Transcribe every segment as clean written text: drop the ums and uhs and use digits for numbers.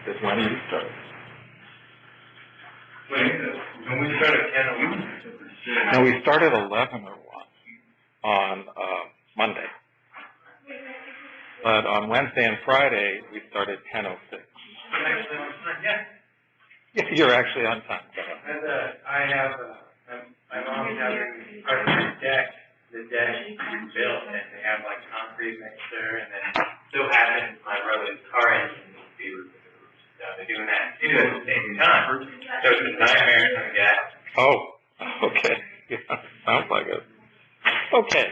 Is when you start. When we start at 10:01? No, we start at 11:01 on Monday. But on Wednesday and Friday, we start at 10:06. Yeah, you're actually on time. And I have, my mom's having part of the deck built, and they have like concrete mixer, and then still happens my brother's car engine needs to be removed. So they're doing that too at the same time. So it's a nightmare on the gas. Oh, okay. Yeah, sounds like it. Okay.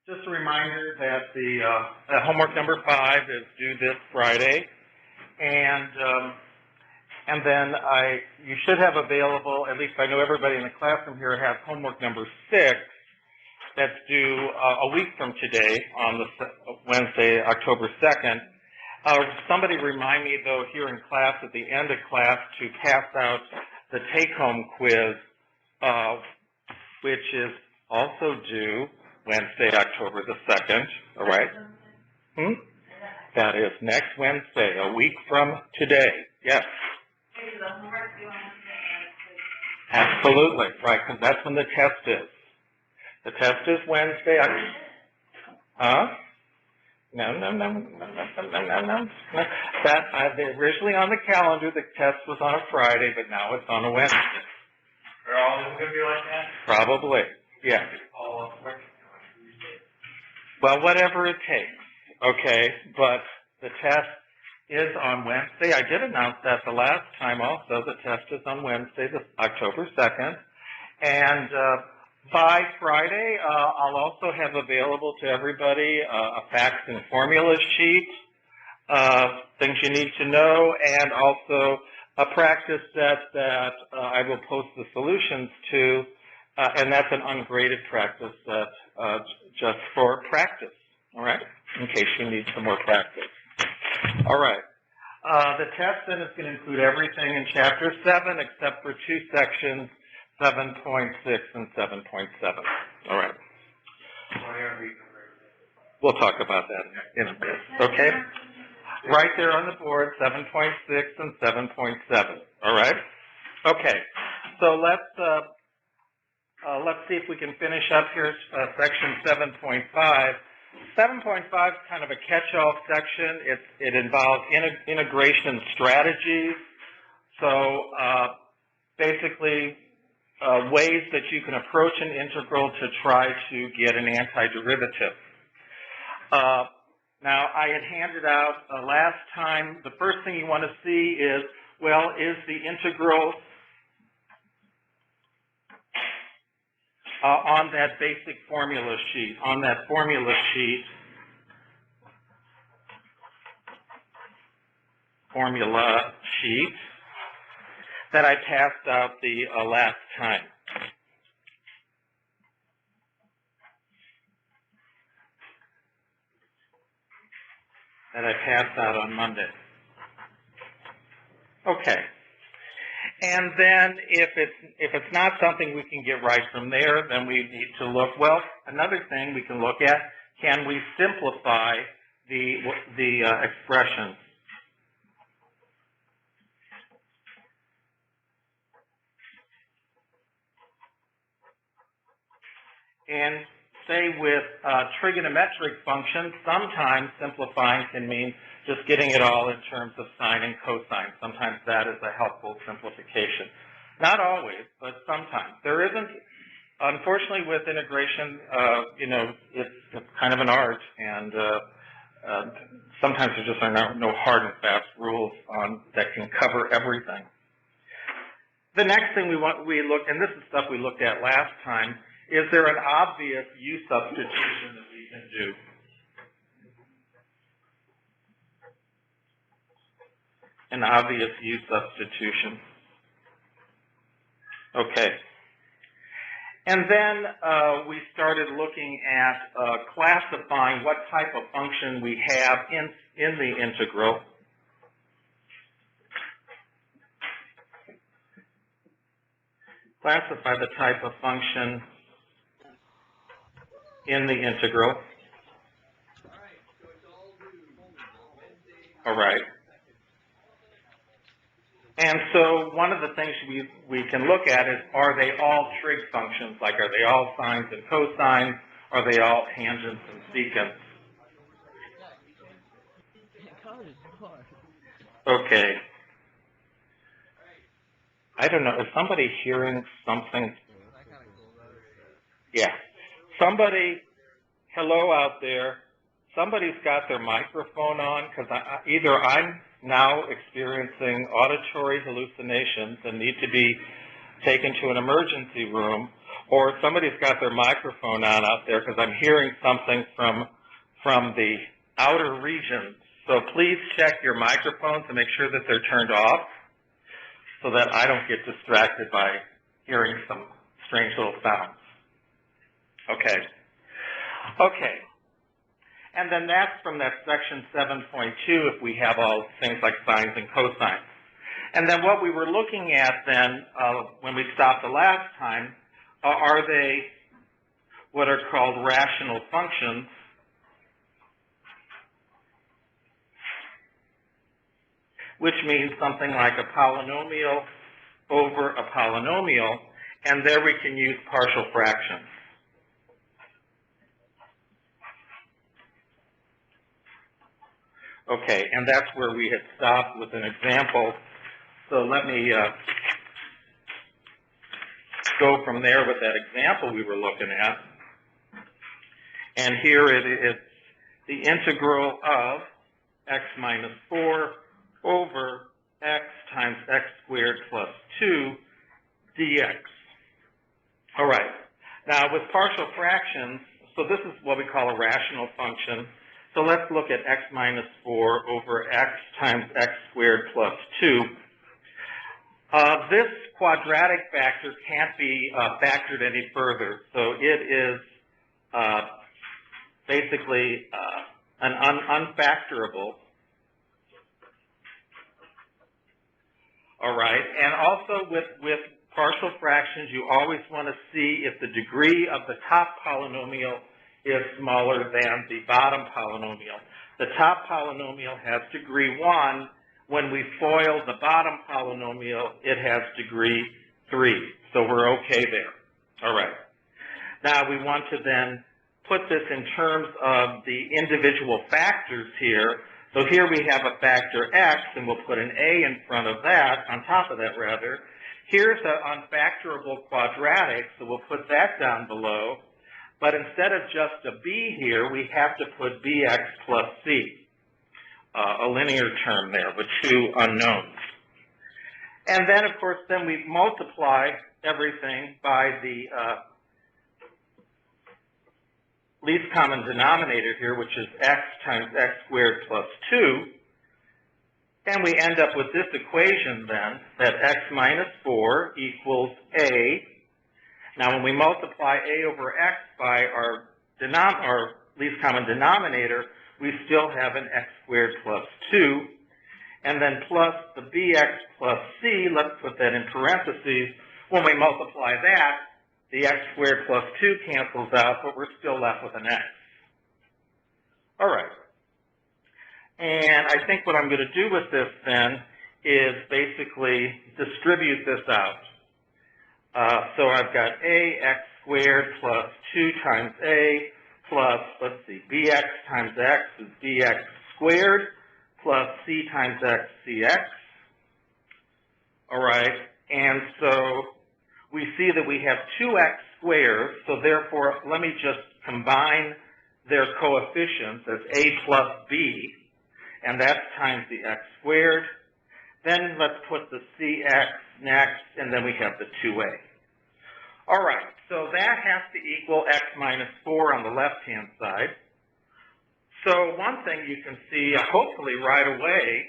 Just a reminder that the homework number 5 is due this Friday, and then you should have available, at least I know everybody in the classroom here has homework number 6 that's due a week from today on the Wednesday, October 2nd. Somebody remind me, though, here in class, at the end of class, to pass out the take-home quiz, which is also due Wednesday, October the 2nd, all right? That is next Wednesday, a week from today, yes. Absolutely, right, because that's when the test is. The test is Wednesday. No. That originally on the calendar, the test was on a Friday, but now it's on a Wednesday. Are all of them going to be like that? Probably, yes. Well, whatever it takes, okay? But the test is on Wednesday. I did announce that the last time also. The test is on Wednesday, October 2nd. And by Friday, I'll also have available to everybody a facts and formula sheet, things you need to know, and also a practice set that I will post the solutions to, and that's an ungraded practice set just for practice, all right, in case you need some more practice. All right. The test then is going to include everything in Chapter 7 except for 2 sections, 7.6 and 7.7. All right. We'll talk about that in a bit, okay? Right there on the board, 7.6 and 7.7. All right? Okay. So let's see if we can finish up here section 7.5. 7.5 is kind of a catch-all section. It involves integration strategies. So basically, ways that you can approach an integral to try to get an antiderivative. Now, I had handed out last time, the first thing you want to see is, well, is the integral on that basic formula sheet. On that formula sheet, that I passed out the last time. That I passed out on Monday. Okay. And then if it's not something we can get right from there, then we need to look, well, another thing we can look at, can we simplify the expression? And say with trigonometric functions, sometimes simplifying can mean just getting it all in terms of sine and cosine. Sometimes that is a helpful simplification. Not always, but sometimes. There isn't, unfortunately with integration, it's kind of an art, and sometimes there just are no hard and fast rules that can cover everything. The next thing we look, and this is stuff we looked at last time, is there an obvious U substitution that we can do? An obvious U substitution. Okay. And then we started looking at classifying what type of function we have in the integral. Classify the type of function in the integral. All right. And so one of the things we can look at is, are they all trig functions? Like, are they all sines and cosines? Are they all tangents and secants? Okay. I don't know. Is somebody hearing something? Yeah. Somebody, hello out there. Somebody's got their microphone on, because either I'm now experiencing auditory hallucinations and need to be taken to an emergency room, or somebody's got their microphone on out there because I'm hearing something from the outer regions. So please check your microphones and make sure that they're turned off so that I don't get distracted by hearing some strange little sounds. Okay. Okay. And then that's from that section 7.2 if we have all things like sines and cosines. And then what we were looking at then when we stopped the last time, are they what are called rational functions? Which means something like a polynomial over a polynomial, and there we can use partial fractions. Okay, and that's where we had stopped with an example. So let me go from there with that example we were looking at. And here it is the integral of x minus 4 over x times x squared plus 2 dx. All right. Now with partial fractions, so this is what we call a rational function. So let's look at x minus 4 over x times x squared plus 2. This quadratic factor can't be factored any further. So it is basically an unfactorable. All right. And also with partial fractions, you always want to see if the degree of the top polynomial is smaller than the bottom polynomial. The top polynomial has degree 1. When we FOIL the bottom polynomial, it has degree 3. So we're okay there. All right. Now we want to then put this in terms of the individual factors here. So here we have a factor x, and we'll put an a in front of that, on top of that rather. Here's an unfactorable quadratic, so we'll put that down below. But instead of just a b here, we have to put bx plus c, a linear term there with two unknowns. And then, of course, then we multiply everything by the least common denominator here, which is x times x squared plus 2. And we end up with this equation then, that x minus 4 equals a. Now, when we multiply a over x by our least common denominator, we still have an x squared plus 2. And then plus the bx plus c, let's put that in parentheses. When we multiply that, the x squared plus 2 cancels out, but we're still left with an x. All right. And I think what I'm going to do with this then is basically distribute this out. So I've got a x squared plus 2 times a plus, let's see, bx times x is bx squared plus c times x cx. All right. And so we see that we have 2x squared, so therefore let me just combine their coefficients as a plus b, and that's times the x squared. Then let's put the cx next, and then we have the 2a. All right, so that has to equal x minus 4 on the left-hand side. So one thing you can see, hopefully right away,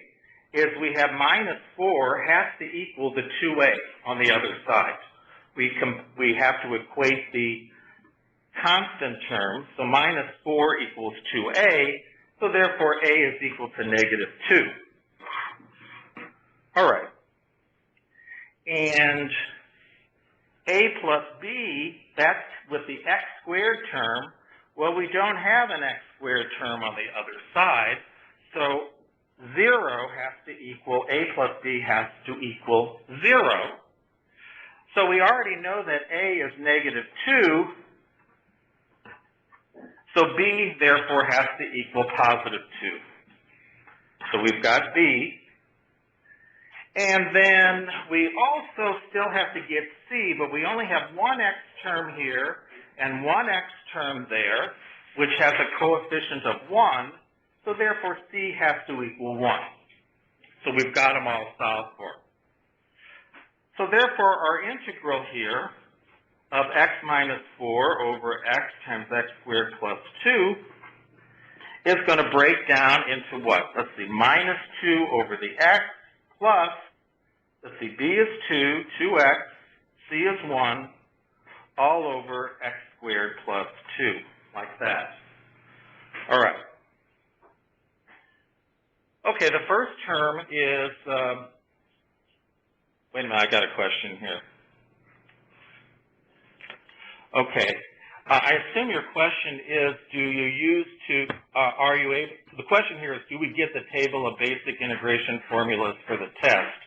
is we have minus 4 has to equal the 2a on the other side. We have to equate the constant terms, so minus 4 equals 2a, so therefore a is equal to negative 2. All right. And a plus b, that's with the x squared term. Well, we don't have an x squared term on the other side, so 0 has to equal, a plus b has to equal 0. So we already know that a is negative 2, so b therefore has to equal positive 2. So we've got b. And then we also still have to get c, but we only have one x term here and one x term there, which has a coefficient of 1, so therefore c has to equal 1. So we've got them all solved for. So therefore our integral here of x minus 4 over x times x squared plus 2 is going to break down into what? Let's see, minus 2 over the x plus, let's see, b is 2, 2x, c is 1, all over x squared plus 2, like that. All right. Okay, the first term is, wait a minute, I got a question here. Okay, I assume your question is, do you use to, are you able, the question here is, do we get the table of basic integration formulas for the test?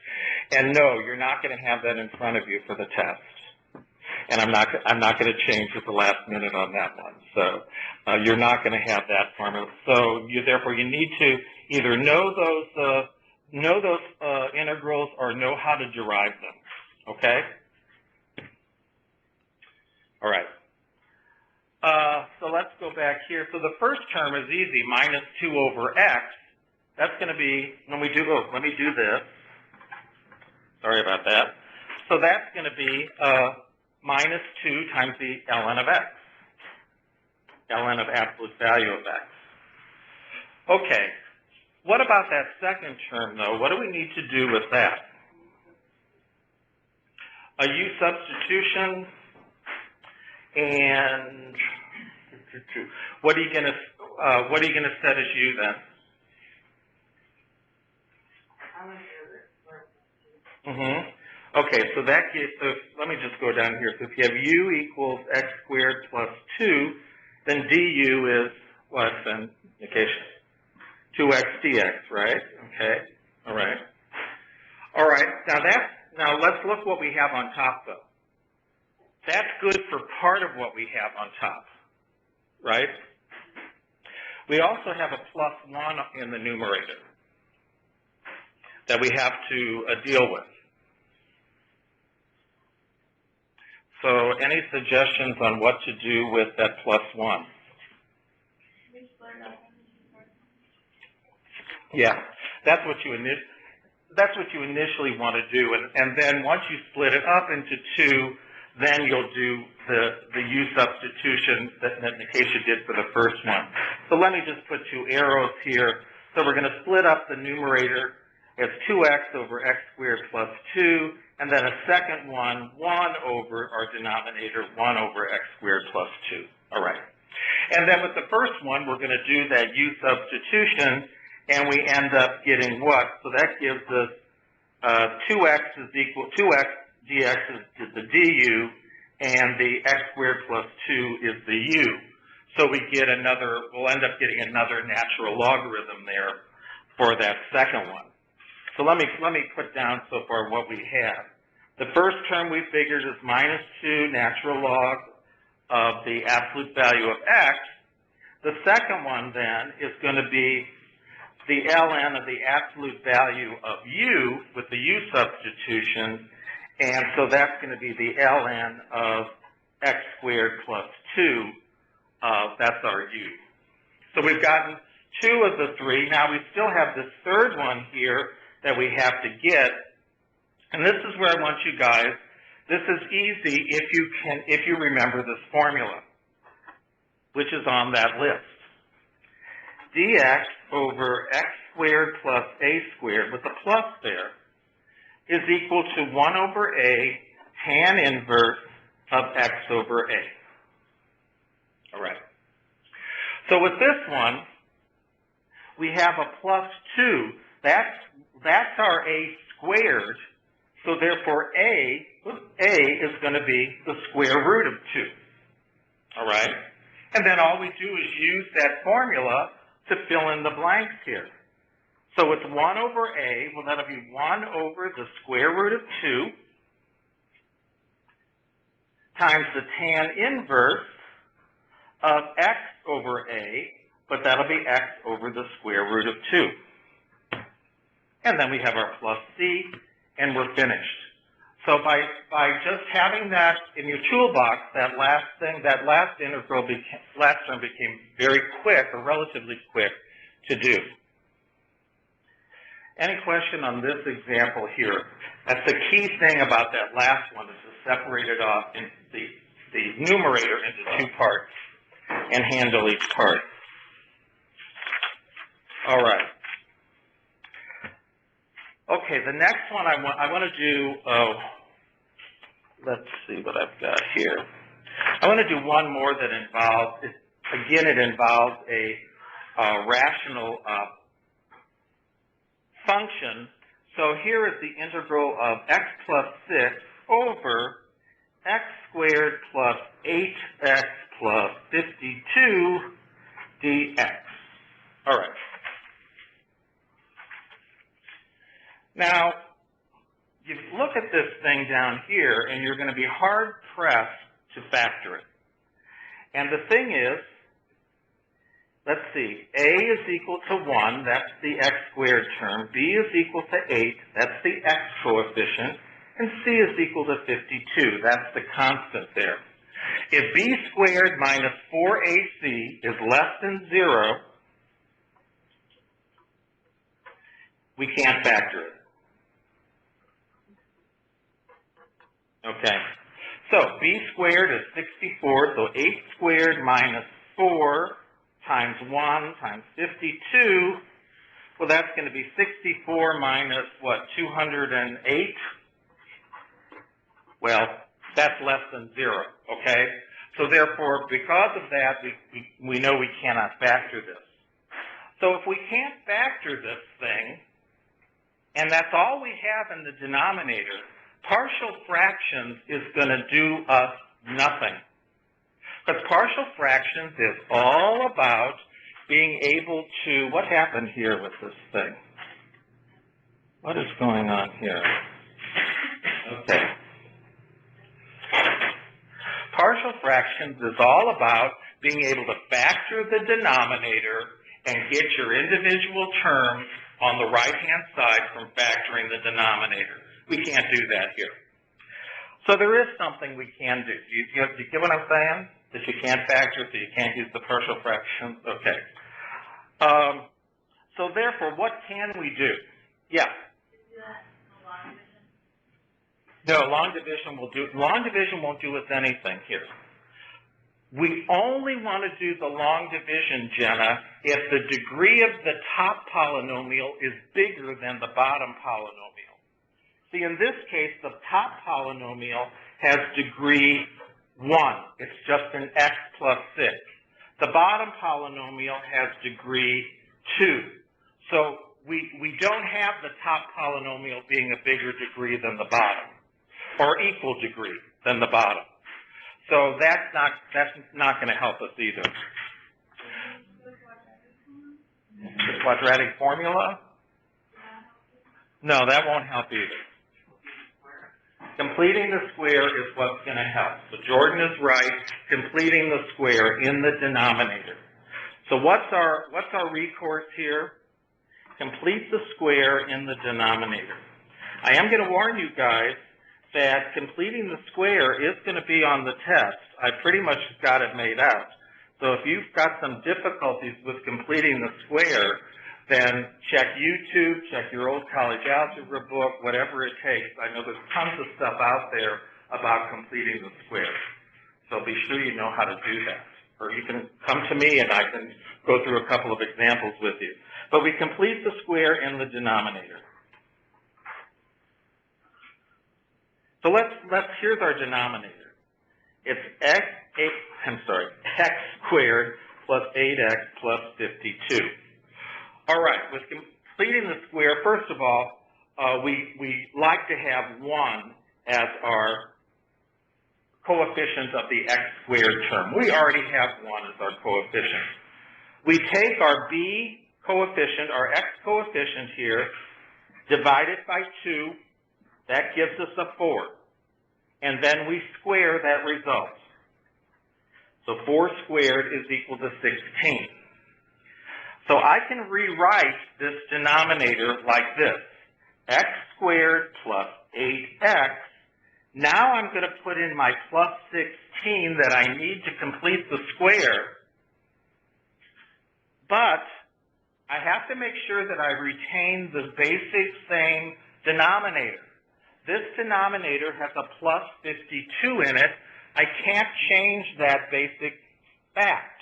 And no, you're not going to have that in front of you for the test. And I'm not going to change at the last minute on that one. So you're not going to have that formula. So therefore you need to either know those integrals or know how to derive them. Okay? All right. So let's go back here. So the first term is easy, minus 2 over x. That's going to be, when we do, let me do this. Sorry about that. So that's going to be minus 2 times the ln of x, ln of absolute value of x. Okay, what about that second term, though? What do we need to do with that? A u substitution, and what are you going to set as u then? Okay, so that gives, so let me just go down here. So if you have u equals x squared plus 2, then du is what then? Negation. 2x dx, right? Okay, all right. All right, now let's look what we have on top though. That's good for part of what we have on top, right? We also have a plus 1 in the numerator that we have to deal with. So any suggestions on what to do with that plus 1? Yeah, that's what you initially want to do, and then once you split it up into 2, then you'll do the U substitution that Nikesha did for the first one. So let me just put 2 arrows here. So we're going to split up the numerator as 2x over x squared plus 2, and then a second one, 1 over our denominator, 1 over x squared plus 2. All right. And then with the first one, we're going to do that U substitution, and we end up getting what? So that gives us 2x is equal, 2x dx is the du, and the x squared plus 2 is the u. So we get we'll end up getting another natural logarithm there for that second one. So let me put down so far what we have. The first term we figured is minus 2 natural log of the absolute value of x. The second one then is going to be the ln of the absolute value of u with the u substitution, and so that's going to be the ln of x squared plus 2. That's our u. So we've gotten 2 of the 3. Now we still have this third one here that we have to get, and this is where I want you guys. This is easy if you remember this formula, which is on that list. Dx over x squared plus a squared with a plus there is equal to 1 over a tan inverse of x over a. All right. So with this one, we have a plus 2. That's our a squared. So therefore a is going to be the square root of 2. All right? And then all we do is use that formula to fill in the blanks here. So it's 1 over a, well that'll be 1 over the square root of 2 times the tan inverse of x over a, but that'll be x over the square root of 2. And then we have our plus c, and we're finished. So by just having that in your toolbox, that last term became very quick, or relatively quick, to do. Any question on this example here? That's the key thing about that last one, is to separate it off in the numerator into 2 parts and handle each part. All right. Okay, the next one I want to do, let's see what I've got here. I want to do one more that involves, it involves a rational function. So here is the integral of x plus 6 over x squared plus 8x plus 52 dx. All right. Now, you look at this thing down here, and you're going to be hard-pressed to factor it. And the thing is, let's see, a is equal to 1, that's the x squared term, b is equal to 8, that's the x coefficient, and c is equal to 52, that's the constant there. If b squared minus 4ac is less than 0, we can't factor it. Okay, so b squared is 64, so 8 squared minus 4 times 1 times 52, well, that's going to be 64 minus, what, 208? Well, that's less than 0, okay? So therefore, because of that, we know we cannot factor this. So if we can't factor this thing, and that's all we have in the denominator, partial fractions is going to do us nothing. Because partial fractions is all about being able to, what happened here with this thing? What is going on here? Okay. Partial fractions is all about being able to factor the denominator and get your individual terms on the right-hand side from factoring the denominator. We can't do that here. So there is something we can do. Do you get what I'm saying? That you can't factor, so you can't use the partial fractions? Okay. So therefore, what can we do? Yeah. No, long division won't do us anything here. We only want to do the long division, Jenna, if the degree of the top polynomial is bigger than the bottom polynomial. See, in this case, the top polynomial has degree 1. It's just an x plus 6. The bottom polynomial has degree 2. So we don't have the top polynomial being a bigger degree than the bottom, or equal degree than the bottom. So that's not going to help us either. The quadratic formula? No, that won't help either. Completing the square is what's going to help. So Jordan is right, completing the square in the denominator. So what's our recourse here? Complete the square in the denominator. I am going to warn you guys that completing the square is going to be on the test. I pretty much got it made out. So if you've got some difficulties with completing the square, then check YouTube, check your old college algebra book, whatever it takes. I know there's tons of stuff out there about completing the square. So be sure you know how to do that. Or you can come to me and I can go through a couple of examples with you. But we complete the square in the denominator. So here's our denominator. It's x squared plus 8x plus 52. All right, with completing the square, first of all, we like to have 1 as our coefficient of the x squared term. We already have 1 as our coefficient. We take our b coefficient, our x coefficient here, divide it by 2. That gives us a 4. And then we square that result. So 4 squared is equal to 16. So I can rewrite this denominator like this. X squared plus 8x. Now I'm going to put in my plus 16 that I need to complete the square. But I have to make sure that I retain the basic same denominator. This denominator has a plus 52 in it. I can't change that basic fact.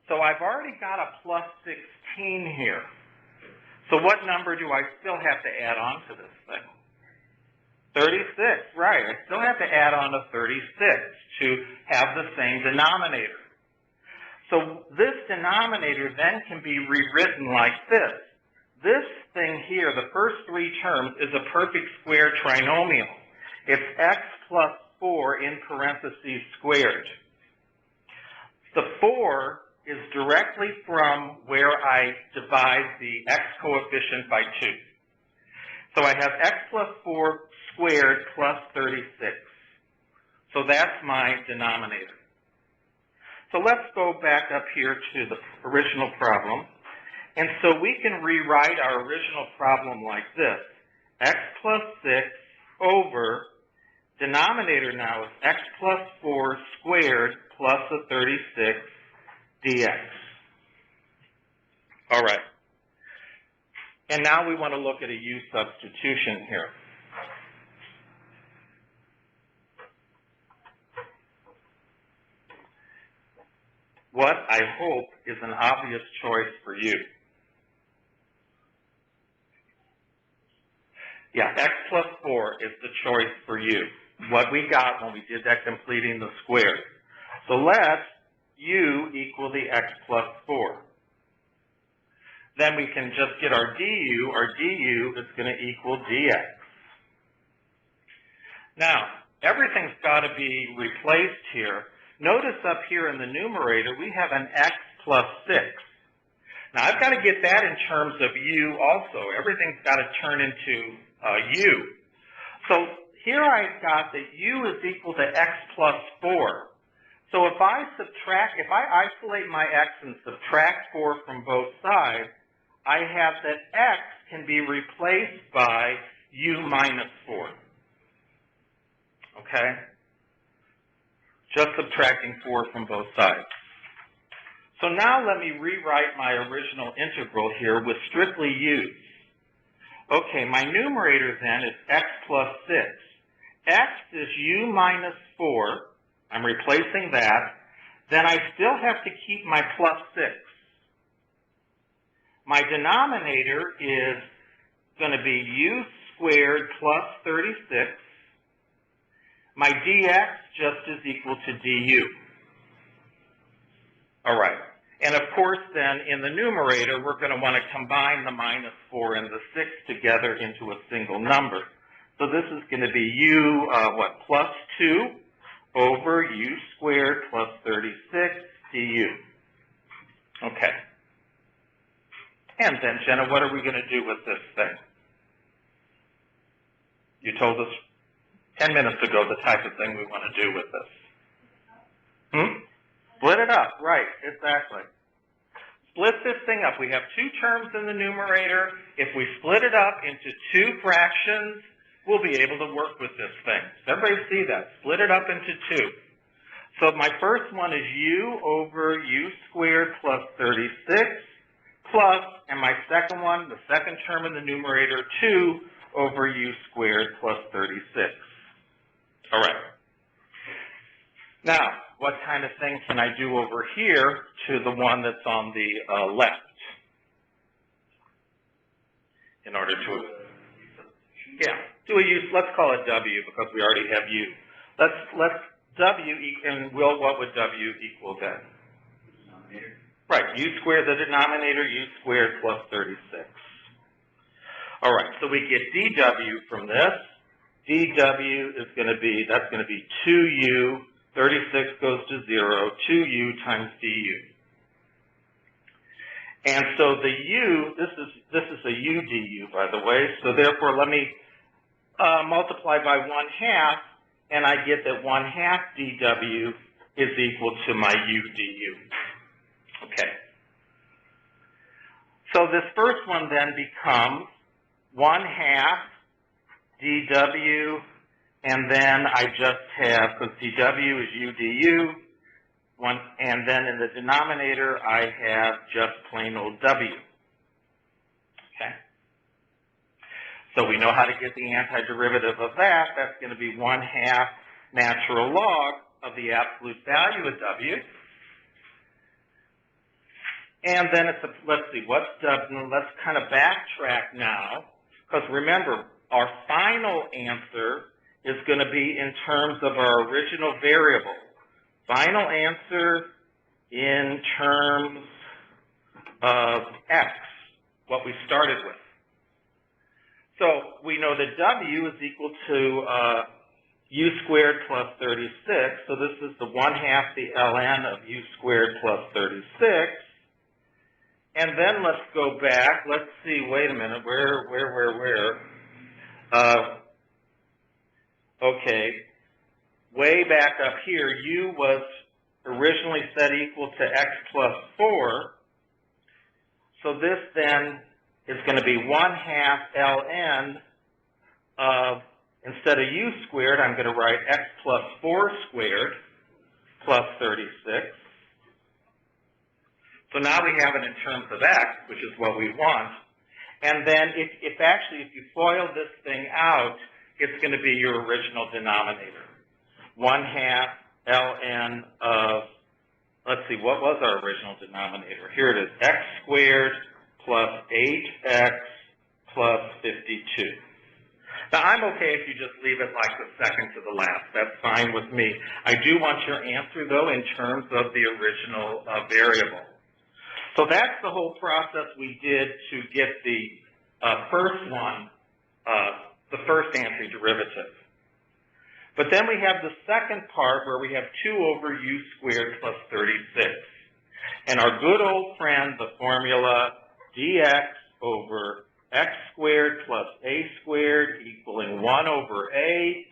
So I've already got a plus 16 here. So what number do I still have to add on to this thing? 36, right. I still have to add on a 36 to have the same denominator. So this denominator then can be rewritten like this. This thing here, the first 3 terms, is a perfect square trinomial. It's x plus 4 in parentheses squared. The 4 is directly from where I divide the x coefficient by 2. So I have x plus 4 squared plus 36. So that's my denominator. So let's go back up here to the original problem. And so we can rewrite our original problem like this. X plus 6 over, denominator now is x plus 4 squared plus a 36 dx. All right. And now we want to look at a u substitution here. What I hope is an obvious choice for you. Yeah, x plus 4 is the choice for you. What we got when we did that completing the square. So let u equal the x plus 4. Then we can just get our du. Our du is going to equal dx. Now, everything's got to be replaced here. Notice up here in the numerator, we have an x plus 6. Now, I've got to get that in terms of u also. Everything's got to turn into u. So here I've got that u is equal to x plus 4. So if I isolate my x and subtract 4 from both sides, I have that x can be replaced by u minus 4. okay? Just subtracting 4 from both sides. So now let me rewrite my original integral here with strictly u's. Okay, my numerator then is x plus 6. X is u minus 4. I'm replacing that. Then I still have to keep my plus 6. My denominator is going to be u squared plus 36. My dx just is equal to du. All right. And of course then, in the numerator, we're going to want to combine the minus 4 and the 6 together into a single number. So this is going to be u, plus 2 over u squared plus 36 du. Okay. And then, Jenna, what are we going to do with this thing? You told us 10 minutes ago the type of thing we want to do with this. Split it up. Right, exactly. Split this thing up. We have 2 terms in the numerator. If we split it up into 2 fractions, we'll be able to work with this thing. Does everybody see that? Split it up into 2. So my first one is u over u squared plus 36 plus, and my second one, the second term in the numerator, 2 over u squared plus 36. All right. Now, what kind of thing can I do over here to the one that's on the left? In order to, do a u, let's call it w because we already have u. Let's w, and what would w equal then? Denominator. Right, u squared, the denominator, u squared plus 36. All right, so we get dw from this. dw is going to be, that's going to be 2u, 36 goes to 0, 2u times du. And so the u, this is a u du, by the way, so therefore let me multiply by 1/2, and I get that 1/2 dw is equal to my u du. Okay. So this first one then becomes 1/2 dw, and then I just have, because dw is u du, and then in the denominator I have just plain old w. Okay? So we know how to get the antiderivative of that. That's going to be 1/2 natural log of the absolute value of w. And then it's let's see, what's w? Let's kind of backtrack now, because remember, our final answer is going to be in terms of our original variable. Final answer in terms of x, what we started with. So we know that w is equal to u squared plus 36, so this is the 1/2 the ln of u squared plus 36. And then let's go back, let's see, wait a minute, where? Okay, way back up here, u was originally set equal to x plus 4. So this then is going to be 1/2 ln of, instead of u squared, I'm going to write x plus 4 squared plus 36. So now we have it in terms of x, which is what we want. And then if you FOIL this thing out, it's going to be your original denominator. 1/2 ln of, let's see, what was our original denominator? Here it is, x squared plus 8x plus 52. Now, I'm okay if you just leave it like the second to the last. That's fine with me. I do want your answer, though, in terms of the original variable. So that's the whole process we did to get the first one, the first antiderivative. But then we have the second part where we have 2 over u squared plus 36. And our good old friend, the formula dx over x squared plus a squared equaling 1 over a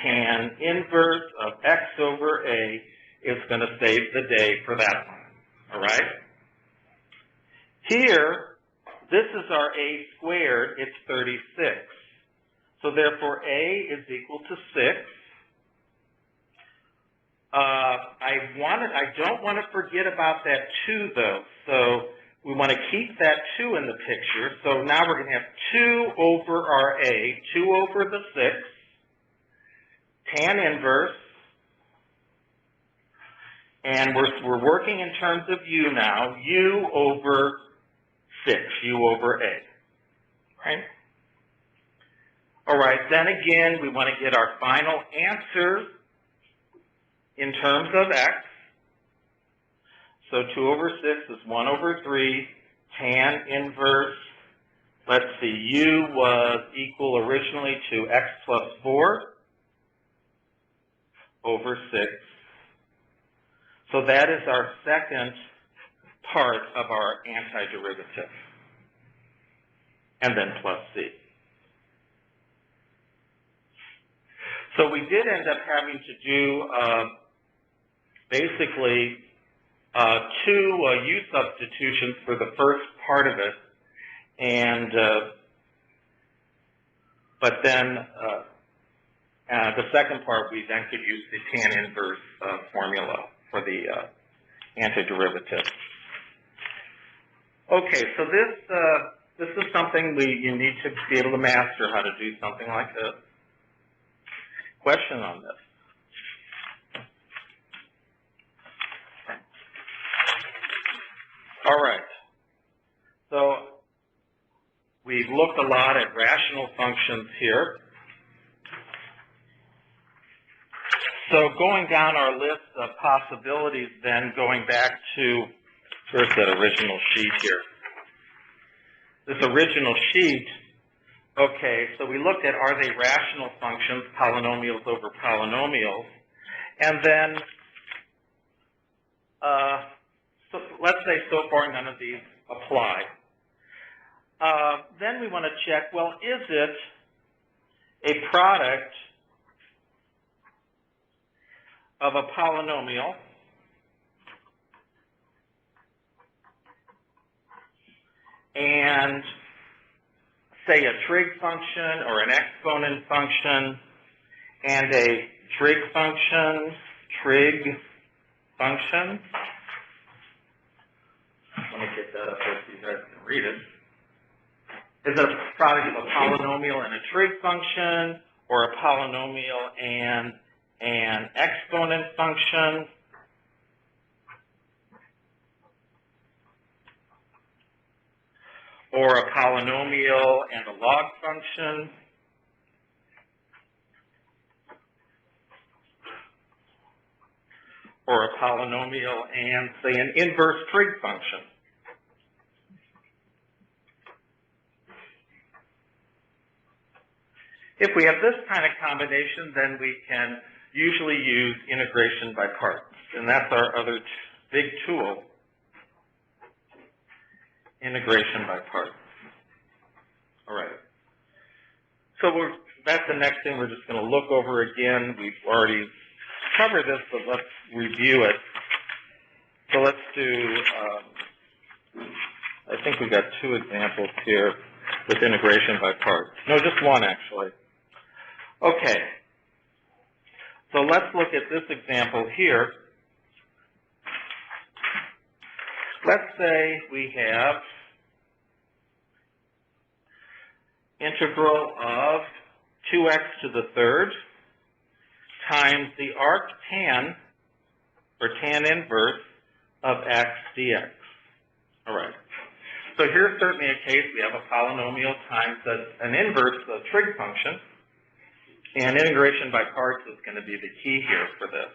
tan inverse of x over a is going to save the day for that one. All right? Here, this is our a squared, it's 36. So therefore, a is equal to 6. I don't want to forget about that 2 though. So we want to keep that 2 in the picture. So now we're going to have 2 over our A, 2 over the 6, tan inverse, and we're working in terms of U now, U over 6, U over A, right? All right, then again, we want to get our final answer in terms of X. So 2 over 6 is 1 over 3, tan inverse. Let's see, U was equal originally to X plus 4 over 6. So that is our second part of our antiderivative. And then plus C. So we did end up having to do basically 2 U substitutions for the first part of it, and but then the second part we then could use the tan inverse formula for the antiderivative. Okay, so this is something you need to be able to master how to do something like this. Question on this? All right. So we've looked a lot at rational functions here. So going down our list of possibilities then, going back to, where's that original sheet here? This original sheet, okay, so we looked at, are they rational functions, polynomials over polynomials, and then, so let's say so far none of these apply. Then we want to check, well, is it a product of a polynomial and say a trig function or an exponent function and a trig function. Let me get that up there so you guys can read it. Is it a product of a polynomial and a trig function, or a polynomial and an exponent function? Or a polynomial and a log function? Or a polynomial and, say, an inverse trig function? If we have this kind of combination, then we can usually use integration by parts. And that's our other big tool, integration by parts. All right. So that's the next thing we're just going to look over again. We've already covered this, but let's review it. So let's do, I think we've got 2 examples here with integration by parts. No, just 1 actually. Okay. So let's look at this example here. Let's say we have integral of 2x to the 3rd times the arctan, or tan inverse, of x dx. All right. So here's certainly a case we have a polynomial times an inverse trig function, and integration by parts is going to be the key here for this.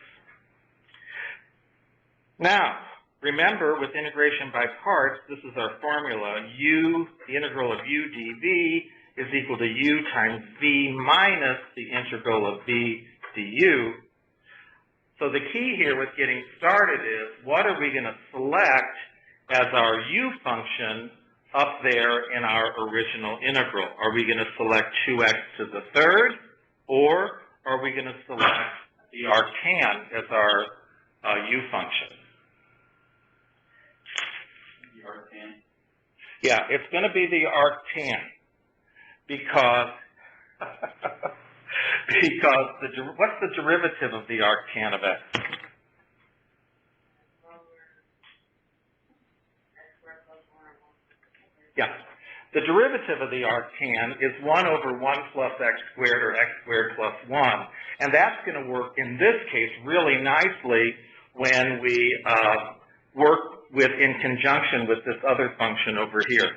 Now, remember, with integration by parts, this is our formula. The integral of u dv is equal to u times v minus the integral of v du. So the key here with getting started is, what are we going to select as our u function up there in our original integral? Are we going to select 2x to the 3rd, or are we going to select the arctan as our u function? The arctan? Yeah, it's going to be the arctan, because what's the derivative of the arctan of x? Yeah. The derivative of the arctan is 1 over 1 plus x squared, or x squared plus 1. And that's going to work, in this case, really nicely when we work in conjunction with this other function over here.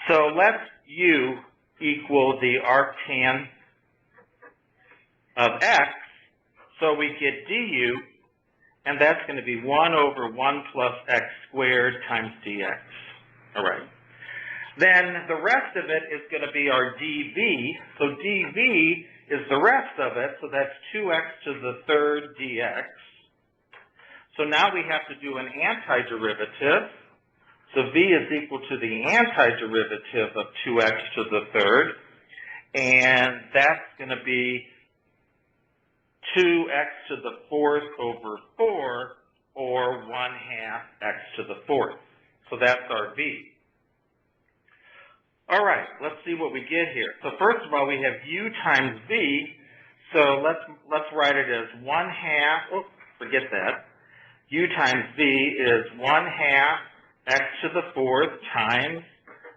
So let's u equal the arctan of x, so we get du, and that's going to be 1 over 1 plus x squared times dx. All right. Then the rest of it is going to be our dv. So dv is the rest of it, so that's 2x to the third dx. So now we have to do an antiderivative. So v is equal to the antiderivative of 2x to the third, and that's going to be 2x to the fourth over 4, or 1/2 x to the fourth. So that's our v. All right, let's see what we get here. So first of all, we have u times v. So let's write it as 1/2. Oh, forget that. U times v is 1/2 x to the fourth times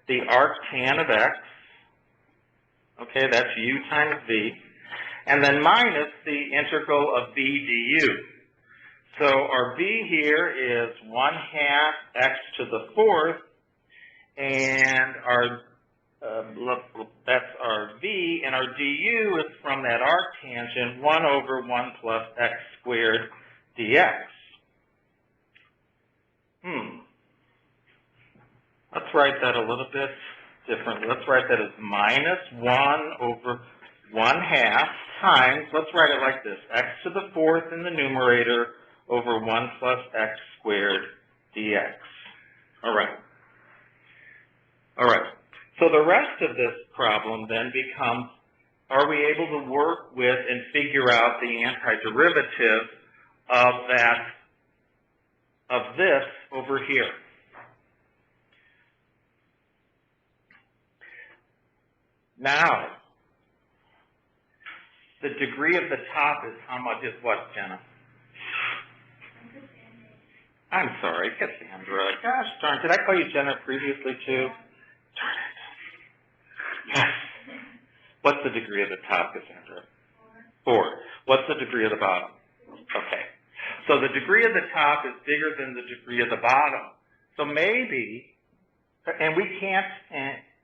the arctan of x. Okay, that's u times v. And then minus the integral of v du. So our v here is 1/2 x to the fourth, and our that's our v, and our du is from that arctangent 1 over 1 plus x squared dx. Let's write that a little bit differently. Let's write that as minus 1 over 1/2 times, let's write it like this, x to the fourth in the numerator over 1 plus x squared dx. All right. All right. So the rest of this problem then becomes, are we able to work with and figure out the antiderivative of this over here? Now, the degree of the top is how much is what, Jenna? I'm sorry, Cassandra. Gosh darn, did I call you Jenna previously too? Darn it. Yes. What's the degree of the top, Cassandra? 4. What's the degree of the bottom? Okay. So the degree of the top is bigger than the degree of the bottom. So maybe, and we can't,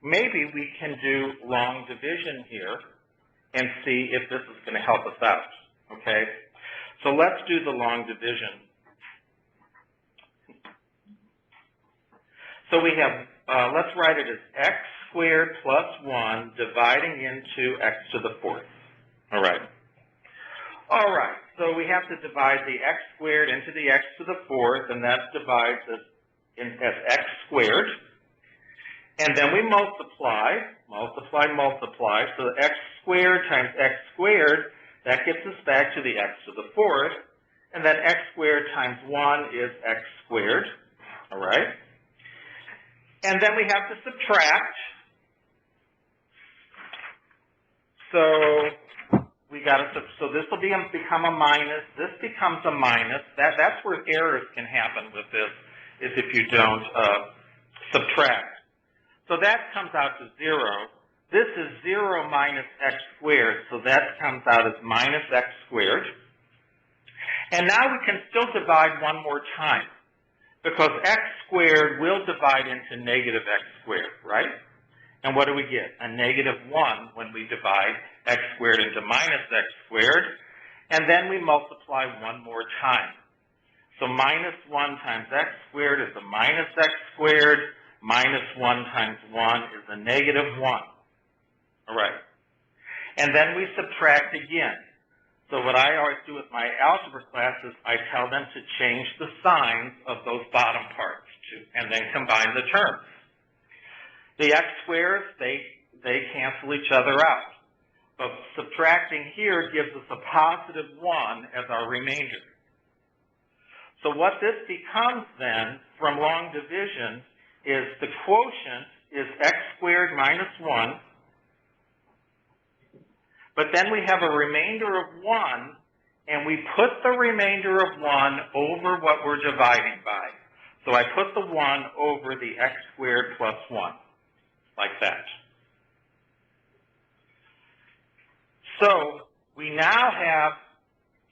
maybe we can do long division here and see if this is going to help us out, okay? So let's do the long division. So we have, let's write it as x squared plus 1 dividing into x to the fourth, all right? All right, so we have to divide the x squared into the x to the fourth, and that divides as x squared. And then we multiply. So x squared times x squared, that gets us back to the x to the fourth. And then x squared times 1 is x squared. All right? And then we have to subtract. So so this will become a minus. This becomes a minus. That's where errors can happen with this, is if you don't subtract. So that comes out to 0. This is 0 minus x squared, so that comes out as minus x squared. And now we can still divide one more time, because x squared will divide into negative x squared, right? And what do we get? A negative 1 when we divide x squared into minus x squared. And then we multiply one more time. So minus 1 times x squared is a minus x squared. Minus 1 times 1 is a negative 1. All right. And then we subtract again. So what I always do with my algebra classes, I tell them to change the signs of those bottom parts and then combine the terms. The x squares, they cancel each other out. But subtracting here gives us a positive 1 as our remainder. So what this becomes then, from long division, is the quotient is x squared minus 1, but then we have a remainder of 1, and we put the remainder of 1 over what we're dividing by. So I put the 1 over the x squared plus 1. like that. So we now have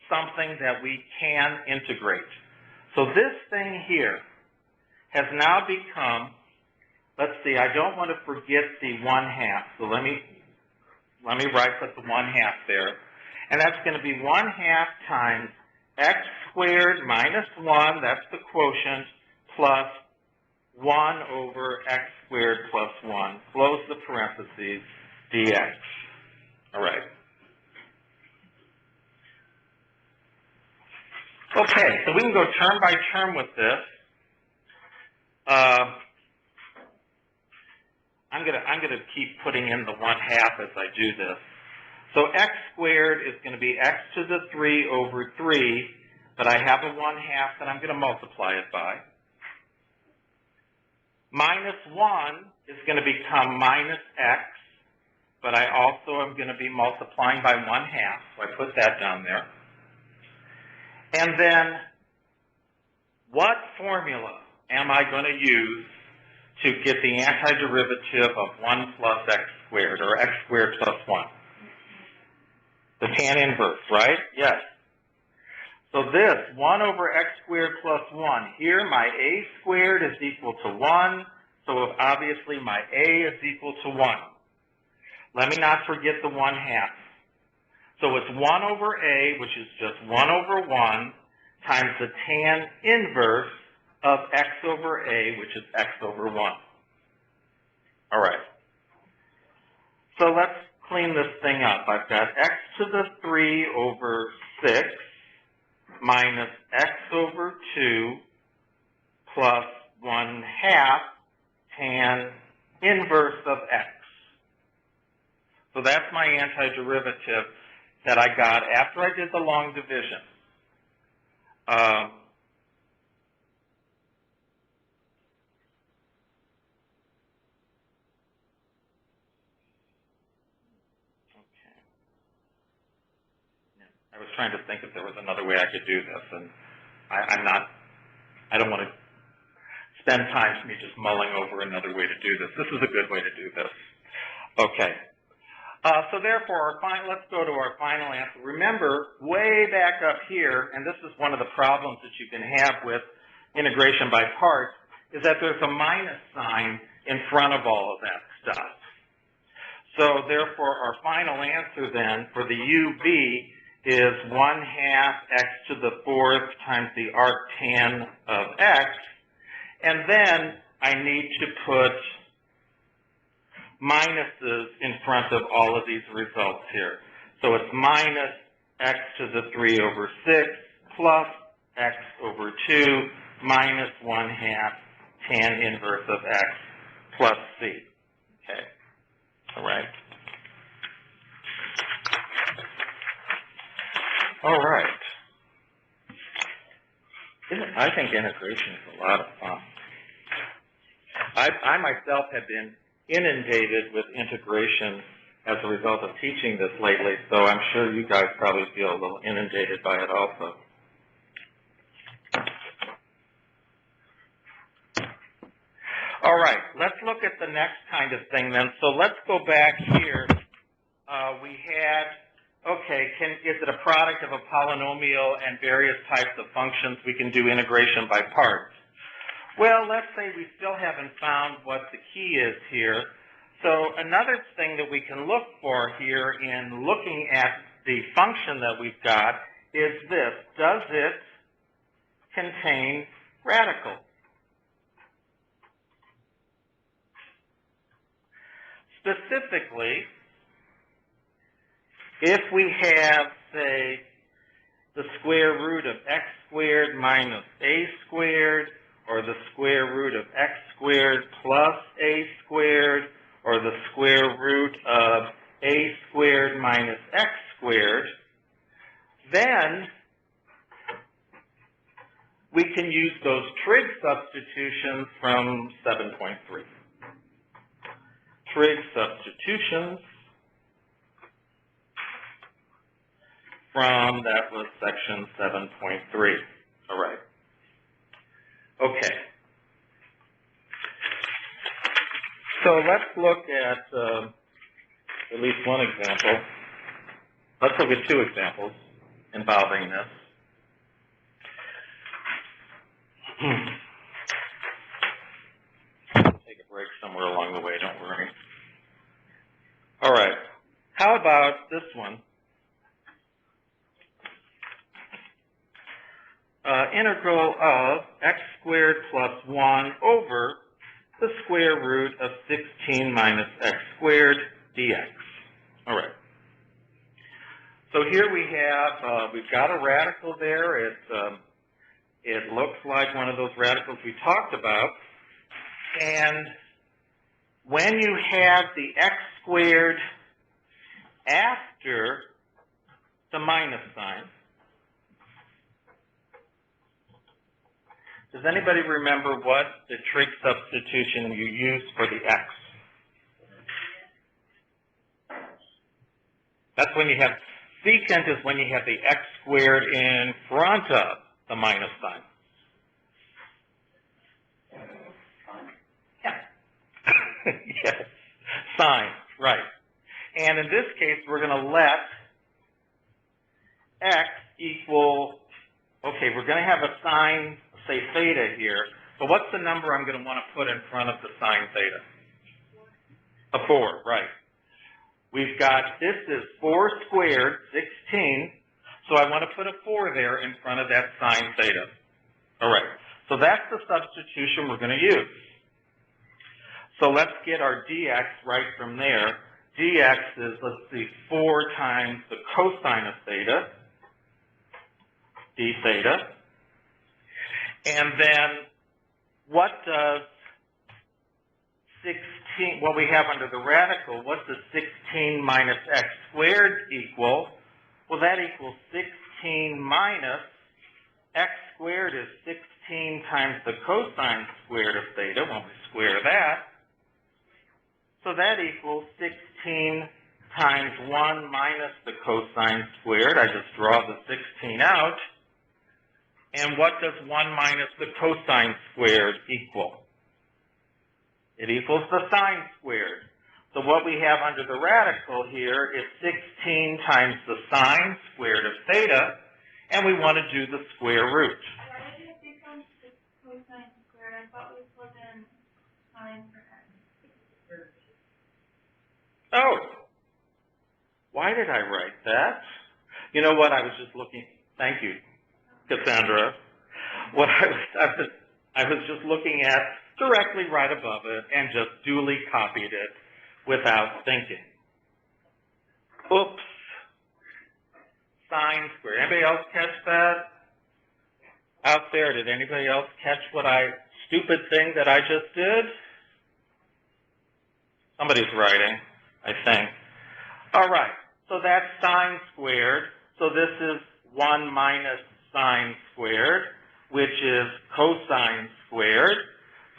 something that we can integrate. So this thing here has now become, let's see, I don't want to forget the 1/2. So let me put the 1/2 there. And that's going to be 1/2 times x squared minus 1, that's the quotient, plus 1 over x squared plus 1, close the parentheses, dx. All right. Okay, so we can go term by term with this. I'm gonna keep putting in the 1/2 as I do this. So x squared is going to be x to the 3 over 3, but I have a 1/2 that I'm going to multiply it by. Minus 1 is going to become minus x, but I also am going to be multiplying by 1/2, so I put that down there. And then, what formula am I going to use to get the antiderivative of 1 plus x squared, or x squared plus 1? The tan inverse, right? Yes. So this, 1 over x squared plus 1, here my a squared is equal to 1, so obviously my a is equal to 1. Let me not forget the 1/2. So it's 1 over a, which is just 1 over 1, times the tan inverse of x over a, which is x over 1. All right. So let's clean this thing up. I've got x to the 3 over 6 minus x over 2 plus 1/2 tan inverse of x. So that's my antiderivative that I got after I did the long division. I was trying to think if there was another way I could do this, and I don't want to spend time me just mulling over another way to do this. This is a good way to do this. Okay. So therefore, let's go to our final answer. Remember, way back up here, and this is one of the problems that you can have with integration by parts, is that there's a minus sign in front of all of that stuff. So therefore, our final answer then for the UB is 1/2 x to the 4th times the arctan of x, and then I need to put minuses in front of all of these results here. So it's minus x to the 3 over 6 plus x over 2 minus 1/2 tan inverse of x plus c. Okay. All right. All right. I think integration is a lot of fun. I myself have been inundated with integration as a result of teaching this lately, so I'm sure you guys probably feel a little inundated by it also. All right, let's look at the next kind of thing then. So let's go back here. We had, okay, is it a product of a polynomial and various types of functions? We can do integration by parts. Well, let's say we still haven't found what the key is here. So another thing that we can look for here in looking at the function that we've got is this. Does it contain radicals? Specifically, if we have, say, the square root of x squared minus a squared, or the square root of x squared plus a squared, or the square root of a squared minus x squared, then we can use those trig substitutions from 7.3. Trig substitutions from, that was section 7.3. All right. Okay. So let's look at least one example. Let's look at two examples involving this. Take a break somewhere along the way, don't worry. All right. How about this one? Integral of x squared plus 1 over the square root of 16 minus x squared dx. All right. So here we have, we've got a radical there. It looks like one of those radicals we talked about. And when you have the x squared after the minus sign, does anybody remember what the trig substitution you use for the x? That's when you have, secant is when you have the x squared in front of the minus sign. Yeah. Yes, sign, right. And in this case, we're going to let x equal, okay, we're going to have a sign, say theta here, but what's the number I'm going to want to put in front of the sine theta? A 4, right. We've got, this is 4 squared, 16, so I want to put a 4 there in front of that sine theta. All right, so that's the substitution we're going to use. So let's get our dx right from there. Dx is, let's see, 4 times the cosine of theta, d theta. And then what does 16, what we have under the radical, what does 16 minus x squared equal? Well, that equals 16 minus x squared is 16 times the cosine squared of theta when we square that. So that equals 16 times 1 minus the cosine squared. I just draw the 16 out. And what does 1 minus the cosine squared equal? It equals the sine squared. So what we have under the radical here is 16 times the sine squared of theta, and we want to do the square root. Why did it become the cosine squared? I thought we put in sine for x. Oh, why did I write that? You know what? I was just looking. Thank you, Cassandra. What I was just looking at directly right above it and just duly copied it without thinking. Oops. Sine squared. Anybody else catch that? Out there, did anybody else catch what stupid thing that I just did? Somebody's writing, I think. All right, so that's sine squared. So this is 1 minus sine squared, which is cosine squared.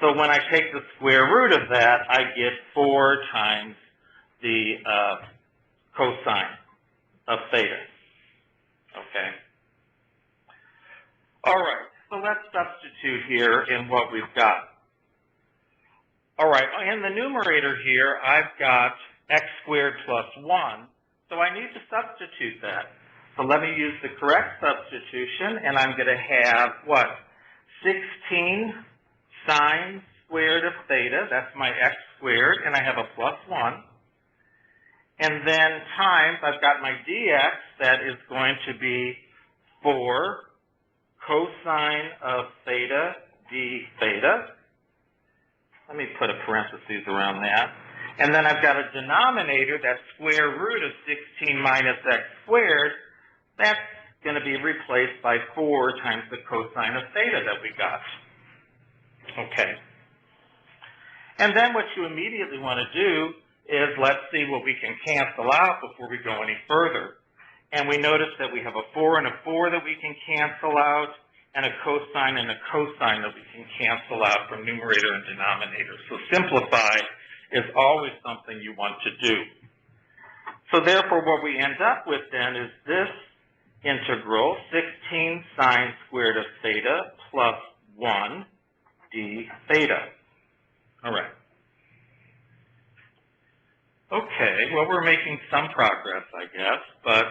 So when I take the square root of that, I get 4 times the cosine of theta. Okay. All right, so let's substitute here in what we've got. All right, in the numerator here, I've got x squared plus 1, so I need to substitute that. So let me use the correct substitution, and I'm going to have, what, 16 sine squared of theta, that's my x squared, and I have a plus 1. And then times, I've got my dx, that is going to be 4 cosine of theta d theta. Let me put a parenthesis around that. And then I've got a denominator, that square root of 16 minus x squared. That's going to be replaced by 4 times the cosine of theta that we got. Okay. And then what you immediately want to do is let's see what we can cancel out before we go any further. And we notice that we have a 4 and a 4 that we can cancel out, and a cosine that we can cancel out from numerator and denominator. So simplify is always something you want to do. So therefore what we end up with then is this integral, 16 sine squared of theta plus 1 d theta. All right. Okay, well, we're making some progress, I guess, but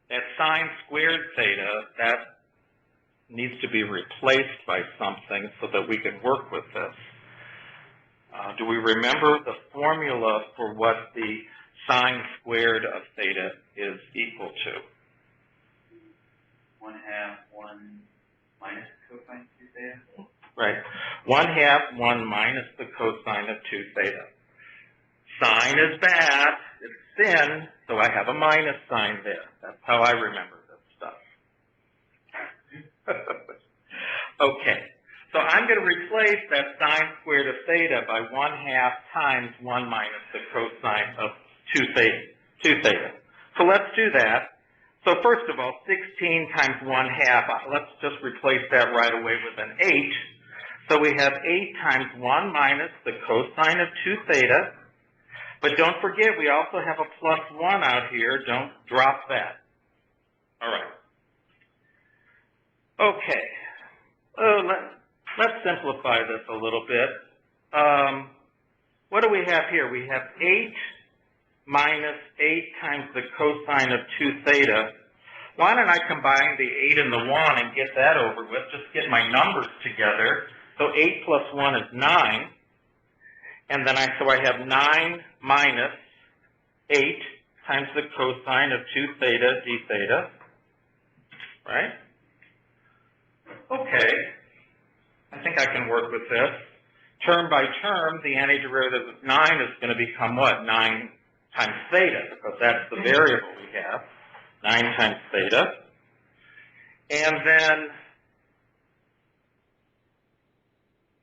that sine squared theta, that needs to be replaced by something so that we can work with this. Do we remember the formula for what the sine squared of theta is equal to? 1/2 1 minus cosine 2 theta. Right. 1/2 1 minus the cosine of 2 theta. Sine is bad, it's sin, so I have a minus sign there. That's how I remember this stuff. Okay, so I'm going to replace that sine squared of theta by 1/2 times 1 minus the cosine of 2 theta. So let's do that. So first of all, 16 times 1/2, let's just replace that right away with an 8. So we have 8 times 1 minus the cosine of 2 theta. But don't forget, we also have a plus 1 out here. Don't drop that. All right. Okay. Let's simplify this a little bit. What do we have here? We have 8 minus 8 times the cosine of 2 theta. Why don't I combine the 8 and the 1 and get that over with? Just get my numbers together. So 8 plus 1 is 9. And then I have 9 minus 8 times the cosine of 2 theta d theta. Right? Okay. I think I can work with this. Term by term, the antiderivative of 9 is going to become what? 9 times theta, because that's the variable we have. 9 times theta. And then,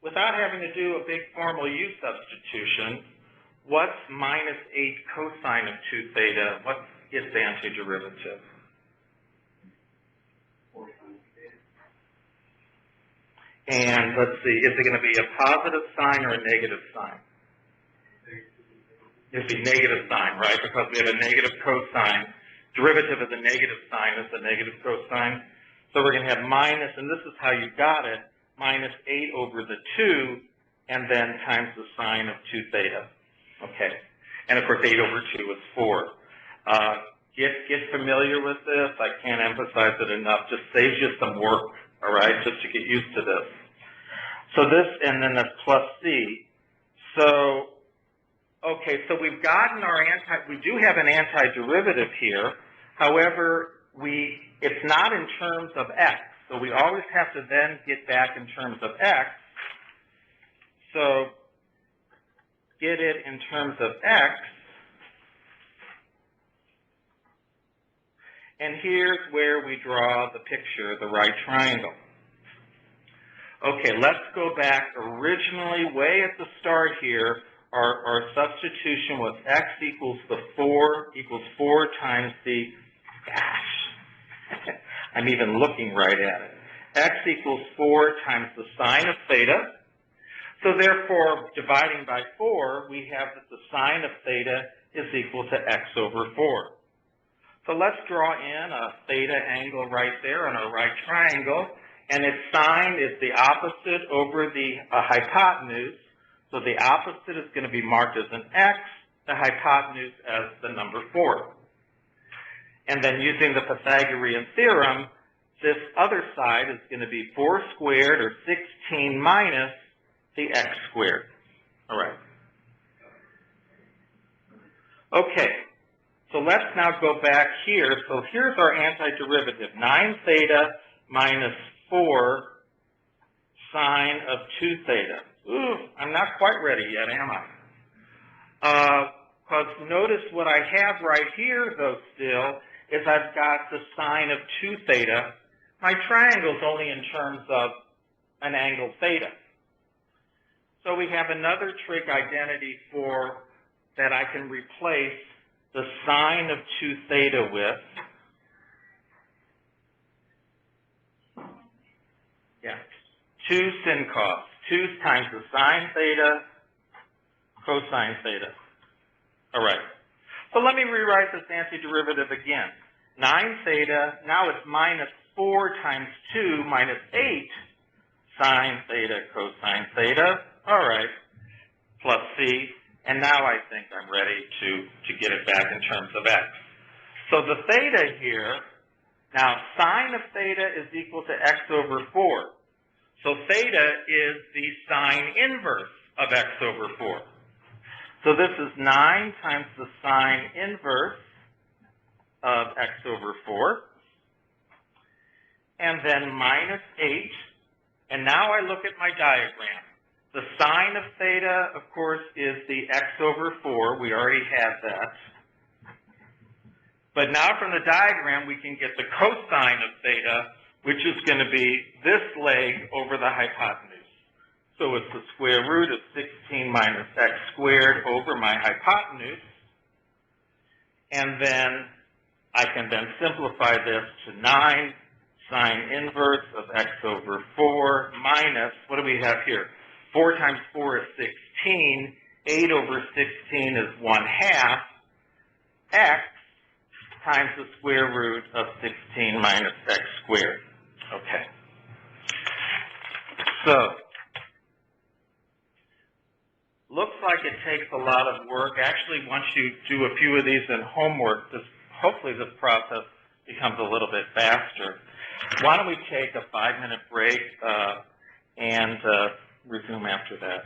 without having to do a big formal u substitution, what's minus 8 cosine of 2 theta? What's its antiderivative? 4 sine theta. And let's see, is it going to be a positive sign or a negative sign? It'd be negative sign, right? Because we have a negative cosine. Derivative of the negative sign is the negative cosine. So we're going to have minus, and this is how you got it, minus 8 over the 2, and then times the sine of 2 theta. Okay. And of course, 8 over 2 is 4. Get familiar with this. I can't emphasize it enough. Just saves you some work, all right, just to get used to this. So this, and then that's plus c. So, okay, so we've gotten our we do have an antiderivative here. However, it's not in terms of x. So we always have to then get back in terms of x. So get it in terms of x. And here's where we draw the picture, the right triangle. Okay, let's go back. Originally, way at the start here, our substitution was x equals 4 times the, gosh, I'm even looking right at it. X equals 4 times the sine of theta. So therefore, dividing by 4, we have that the sine of theta is equal to x over 4. So let's draw in a theta angle right there on our right triangle, and its sine is the opposite over the hypotenuse. So the opposite is going to be marked as an x, the hypotenuse as the number 4. And then using the Pythagorean theorem, this other side is going to be 4 squared, or 16 minus the x squared. All right. Okay. So let's now go back here. So here's our antiderivative. 9 theta minus 4 sine of 2 theta. Ooh, I'm not quite ready yet, am I? Because notice what I have right here, though, still, is I've got the sine of 2 theta. My triangle's only in terms of an angle theta. So we have another trig identity for that I can replace the sine of 2 theta with. Yeah, 2 sin cos. 2 times the sine theta, cosine theta. All right. So let me rewrite this antiderivative again. 9 theta, now it's minus 4 times 2 minus 8 sine theta, cosine theta. All right. Plus c. And now I think I'm ready to get it back in terms of x. So the theta here, now sine of theta is equal to x over 4. So theta is the sine inverse of x over 4. So this is 9 times the sine inverse of x over 4. And then minus 8. And now I look at my diagram. The sine of theta, of course, is the x over 4. We already had that. But now from the diagram, we can get the cosine of theta, which is going to be this leg over the hypotenuse. So it's the square root of 16 minus x squared over my hypotenuse. And then I can then simplify this to 9 sine inverse of x over 4 minus, what do we have here? 4 times 4 is 16. 8 over 16 is 1/2. X times the square root of 16 minus x squared. Okay. So, looks like it takes a lot of work. Actually, once you do a few of these in homework, hopefully this process becomes a little bit faster. Why don't we take a 5-minute break and resume after that.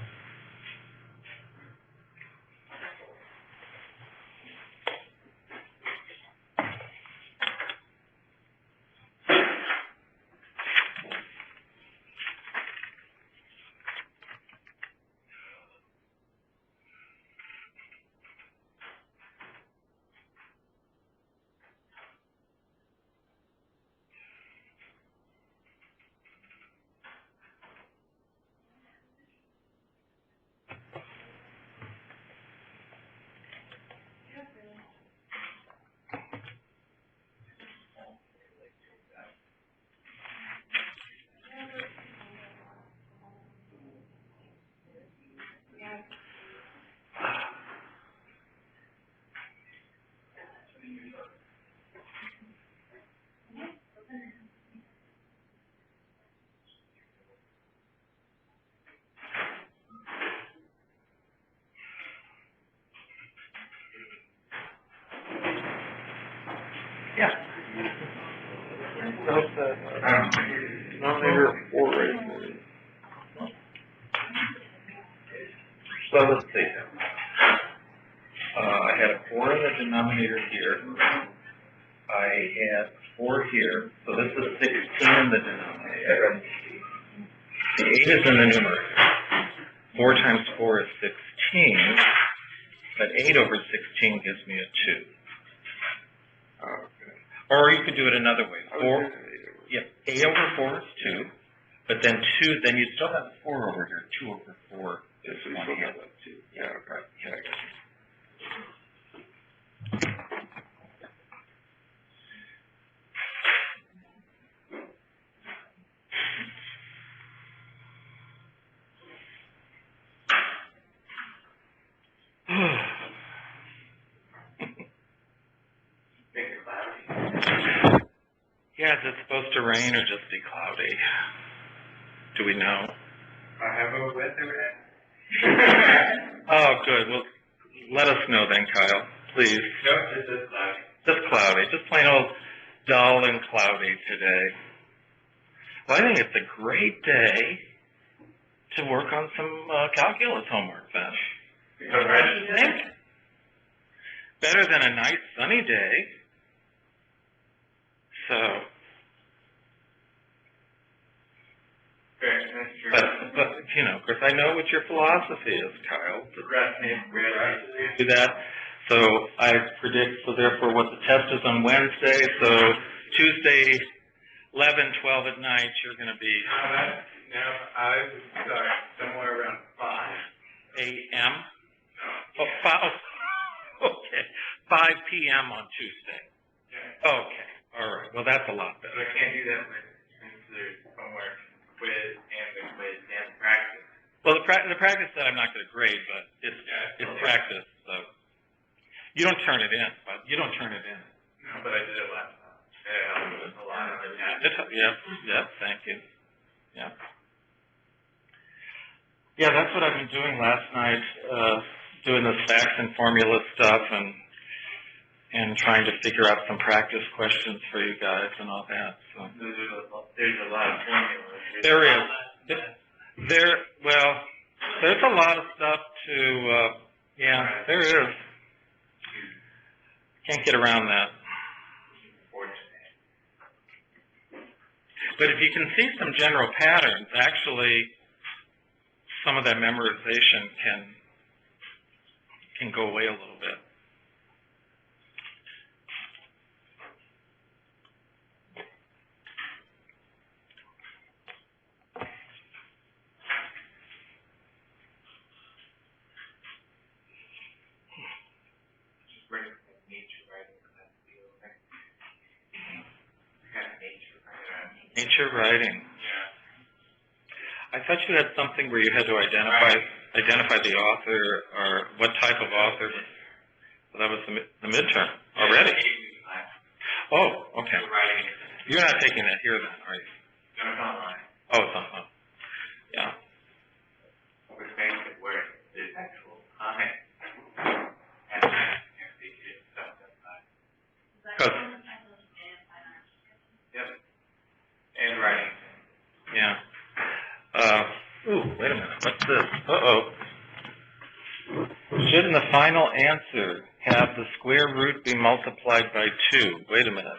Yeah. How's the denominator 4 right there? So let's see. I had a 4 in the denominator here. I had 4 here. So this is 16 in the denominator. The 8 is in the numerator. 4 times 4 is 16. But 8 over 16 gives me a 2. Or you could do it another way. 4, yeah, 8 over 4 is 2, but then 2, then you still have 4 over here. 2 over 4 is 1 half. Yeah, right. Yeah, I got Yeah, is it supposed to rain or just be cloudy? Do we know? I have a weather Oh, good. Well, let us know then, Kyle, please. Nope, it's just cloudy. Just cloudy. Just plain old dull and cloudy today. Well, I think it's a great day to work on some calculus homework then. Don't you think? Better than a nice sunny day. So, That's true. but you know, of course, I know what your philosophy is, Kyle. Do that. So I predict. So therefore, what the test is on Wednesday. So Tuesday, 11, 12 at night, you're going to be. No, I would start somewhere around 5 a.m. Oh, 5. Okay, 5 p.m. on Tuesday. Yeah. Okay. All right. Well, that's a lot better. But I can't do that since there's homework, quiz, and the quiz and practice. Well, the practice that I'm not going to grade, but it's practice. So you don't turn it in, but you don't turn it in. No, but I did it last time. Yeah, it was a lot of it. Yeah. Thank you. Yeah. Yeah, that's what I've been doing last night. doing this facts and formula stuff and trying to figure out some practice questions for you guys and all that. So There's a lot of formulas. there is. Well, there's a lot of stuff to, yeah, there is. Can't get around that. But if you can see some general patterns, actually, some of that memorization can go away a little bit. Nature writing. Yeah. I thought you had something where you had to identify the author or what type of author. Well, that was the midterm already. Oh, okay. You're not taking that here then, are you? No, it's online. Oh, it's online. Yeah. Which makes it where there's actual comment. And the stuff that's not. Yep. And writing. Yeah. Ooh, wait a minute. What's this? Uh-oh. Should in the final answer have the square root be multiplied by 2? Wait a minute.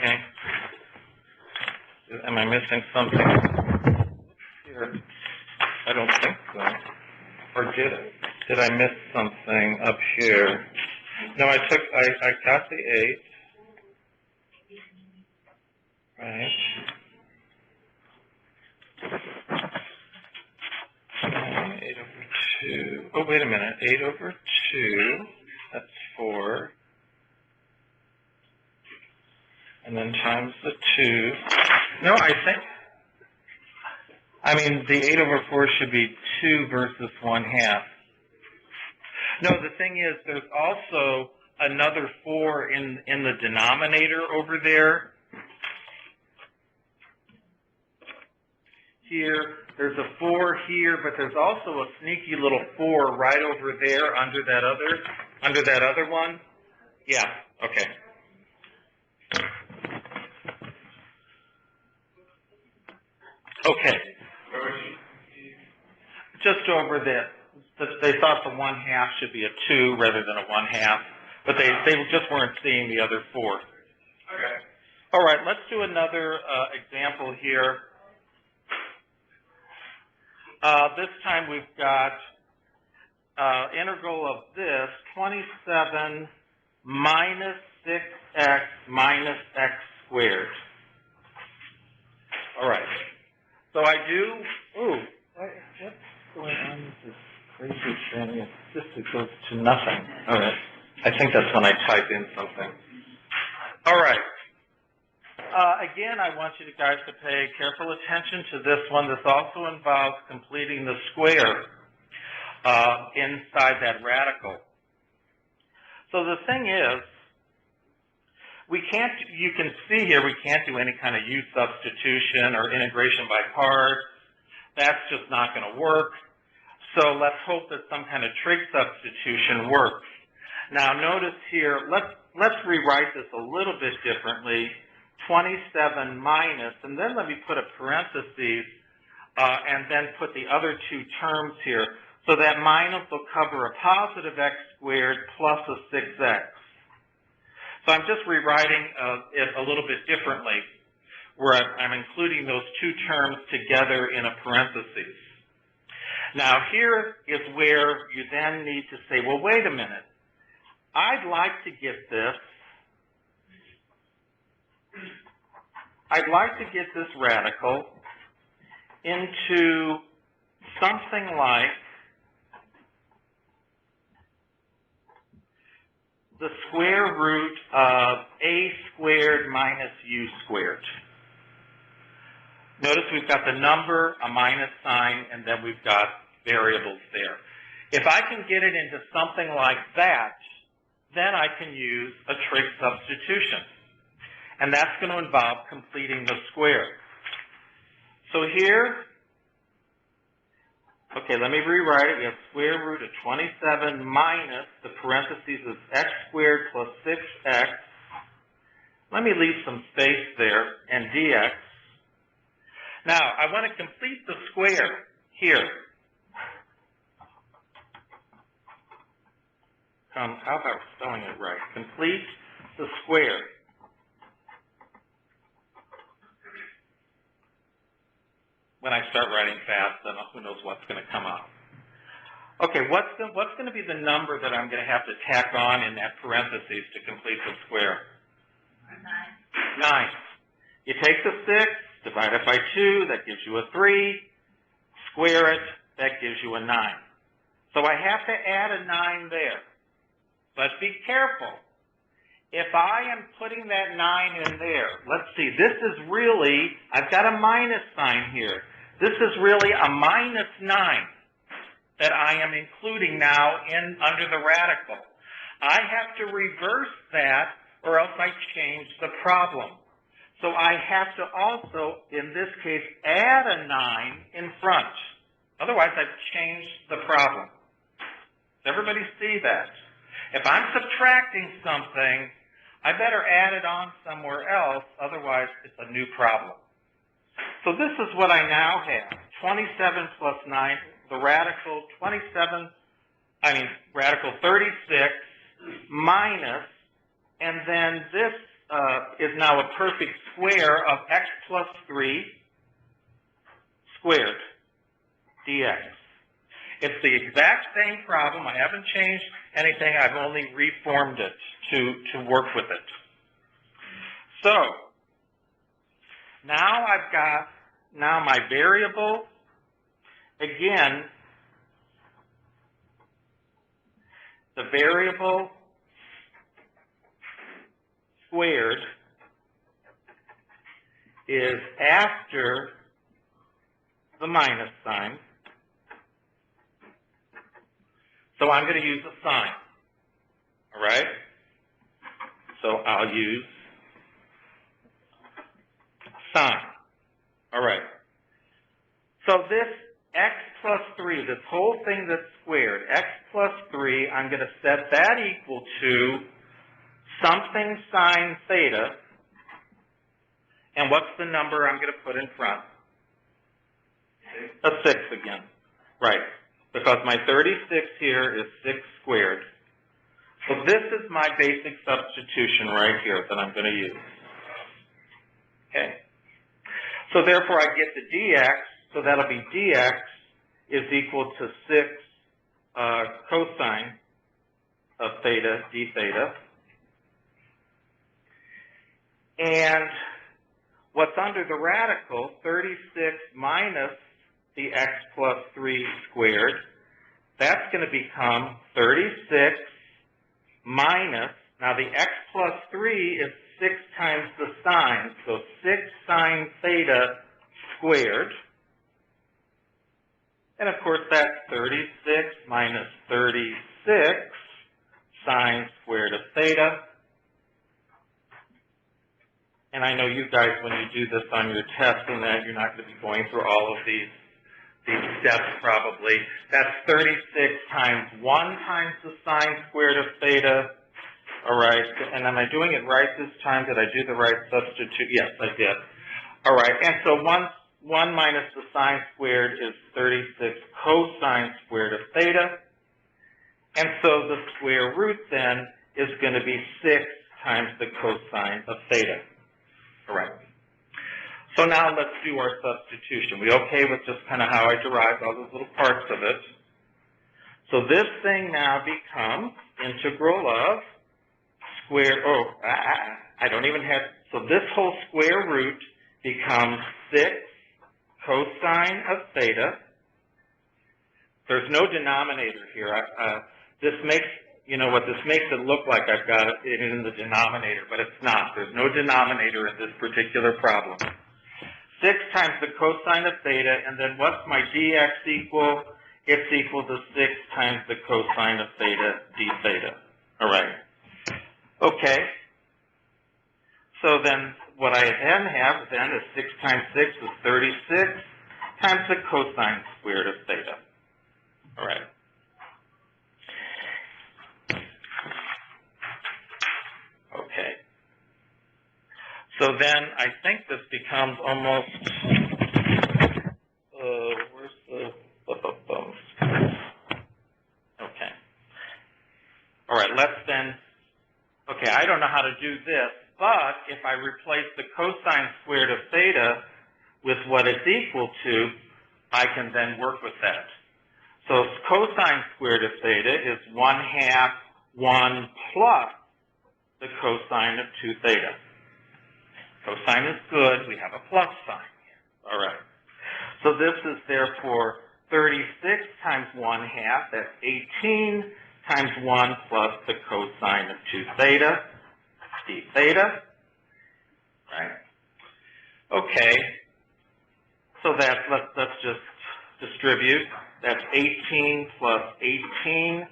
Okay. Am I missing something here? I don't think so. Or did I miss something up here? No, I got the 8. Right. 8 over 2. Oh, wait a minute. 8 over 2. That's 4. And then times the 2. No, I mean, the 8 over 4 should be 2 versus 1/2. No, the thing is, there's also another 4 in the denominator over there. Here, there's a 4 here, but there's also a sneaky little 4 right over there under that other one. Yeah, okay. Okay. Just over there. They thought the 1/2 should be a 2 rather than a 1/2, but they just weren't seeing the other 4. Okay. All right, let's do another example here. This time we've got integral of this, 27 minus 6x minus x squared. All right. So I do, what's going on with this crazy thing? It goes to nothing. All right. I think that's when I type in something. All right. Again, I want you guys to pay careful attention to this one. This also involves completing the square inside that radical. So the thing is, you can see here we can't do any kind of u substitution or integration by parts. That's just not going to work. So let's hope that some kind of trig substitution works. Now notice here, let's rewrite this a little bit differently. 27 minus, and then let me put a parentheses, and then put the other 2 terms here. So that minus will cover a positive x squared plus a 6x. So I'm just rewriting it a little bit differently, where I'm including those 2 terms together in a parentheses. Now here is where you then need to say, well, wait a minute. I'd like to get this radical into something like the square root of a squared minus u squared. Notice we've got the number, a minus sign, and then we've got variables there. If I can get it into something like that, then I can use a trig substitution. And that's going to involve completing the square. So here, okay, let me rewrite it. We have square root of 27 minus the parentheses is x squared plus 6x. Let me leave some space there, and dx. Now, I want to complete the square here. How about spelling it right? Complete the square. When I start writing fast, then who knows what's going to come up. Okay, what's going to be the number that I'm going to have to tack on in that parentheses to complete the square? 9. You take the 6, divide it by 2, that gives you a 3. Square it, that gives you a 9. So I have to add a 9 there. But be careful. If I am putting that 9 in there, let's see, this is really, I've got a minus sign here. This is really a minus 9 that I am including now under the radical. I have to reverse that or else I change the problem. So I have to also, in this case, add a 9 in front. Otherwise, I've changed the problem. Does everybody see that? If I'm subtracting something, I better add it on somewhere else, otherwise it's a new problem. So this is what I now have. 27 plus 9, the radical radical 36 minus, and then this is now a perfect square of x plus 3 squared dx. It's the exact same problem. I haven't changed anything. I've only reformed it to work with it. So now I've got my variable. Again, the variable squared is after the minus sign. So I'm going to use a sign. All right? So I'll use sign. All right. So this x plus 3, this whole thing that's squared, x plus 3, I'm going to set that equal to something sine theta. And what's the number I'm going to put in front? A 6 again. Right. Because my 36 here is 6 squared. So this is my basic substitution right here that I'm going to use. Okay. So therefore I get the dx, so that'll be dx is equal to 6 cosine of theta, d theta. And what's under the radical, 36 minus the x plus 3 squared, that's going to become 36 minus, now the x plus 3 is 6 times the sine, so 6 sine theta squared. And of course that's 36 minus 36 sine squared of theta. And I know you guys, when you do this on your test and that, you're not going to be going through all of these steps probably. That's 36 times 1 times the sine squared of theta. All right. And am I doing it right this time? Did I do the right substitute? Yes, I did. All right. And so 1 minus the sine squared is 36 cosine squared of theta. And so the square root then is going to be 6 times the cosine of theta. All right. So now let's do our substitution. We okay with just kind of how I derived all those little parts of it? So this thing now becomes integral of square, I don't even have, so this whole square root becomes 6 cosine of theta. There's no denominator here. This makes, you know what, this makes it look like I've got it in the denominator, but it's not. There's no denominator in this particular problem. 6 times the cosine of theta, and then what's my dx equal? It's equal to 6 times the cosine of theta d theta. All right. Okay. So then what I then have then is 6 times 6 is 36 times the cosine squared of theta. All right. Okay. So then I think this becomes almost, where's the, okay. All right, let's then, okay, I don't know how to do this, but if I replace the cosine squared of theta with what it's equal to, I can then work with that. So cosine squared of theta is 1/2 1 plus the cosine of 2 theta. Cosine is good, we have a plus sign here. All right. So this is therefore 36 times 1/2, that's 18 times 1 plus the cosine of 2 theta, d theta. Right? Okay. So that's, let's just distribute. That's 18 plus 18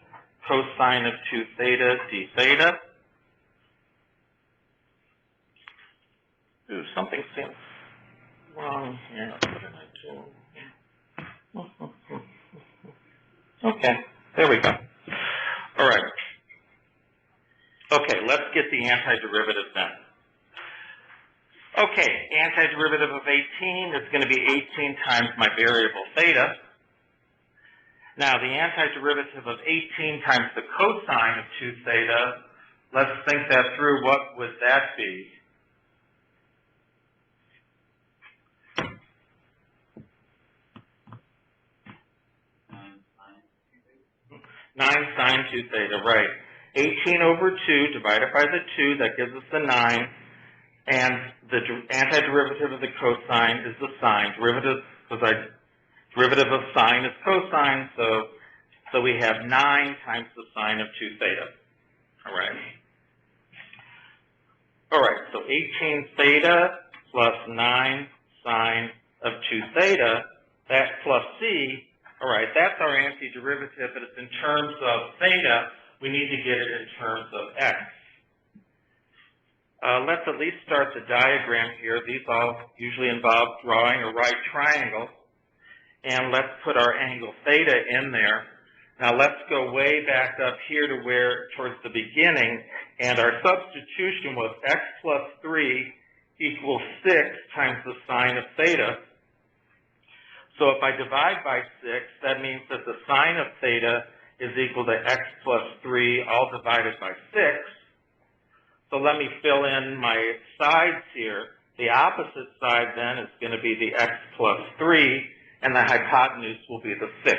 cosine of 2 theta d theta. Ooh, something seems wrong here. What did I do? Okay, there we go. All right. Okay, let's get the antiderivative then. Okay, antiderivative of 18 is going to be 18 times my variable theta. Now, the antiderivative of 18 times the cosine of 2 theta, let's think that through. What would that be? 9 sine 2 theta, right. 18 over 2 divided by the 2, that gives us the 9. And the antiderivative of the cosine is the sine. Derivative of sine is cosine, so we have 9 times the sine of 2 theta. All right. All right, so 18 theta plus 9 sine of 2 theta, that plus c. All right, that's our antiderivative, but it's in terms of theta. We need to get it in terms of x. Let's at least start the diagram here. These all usually involve drawing a right triangle. And let's put our angle theta in there. Now let's go way back up here to where, towards the beginning, and our substitution was x plus 3 equals 6 times the sine of theta. So if I divide by 6, that means that the sine of theta is equal to x plus 3 all divided by 6. So let me fill in my sides here. The opposite side then is going to be the x plus 3, and the hypotenuse will be the 6.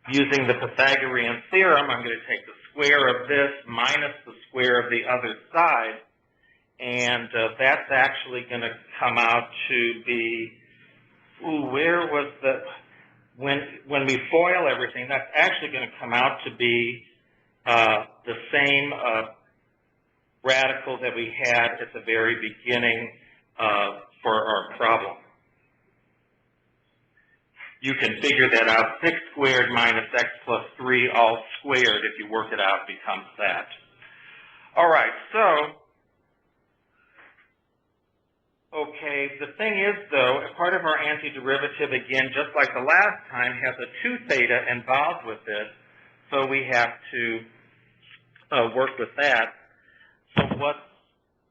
Using the Pythagorean theorem, I'm going to take the square of this minus the square of the other side, and that's actually going to come out to be, where was the, when we FOIL everything, that's actually going to come out to be the same radical that we had at the very beginning for our problem. You can figure that out. 6 squared minus x plus 3 all squared, if you work it out, becomes that. All right, so, okay, the thing is, though, part of our antiderivative, again, just like the last time, has a 2 theta involved with it, so we have to work with that. So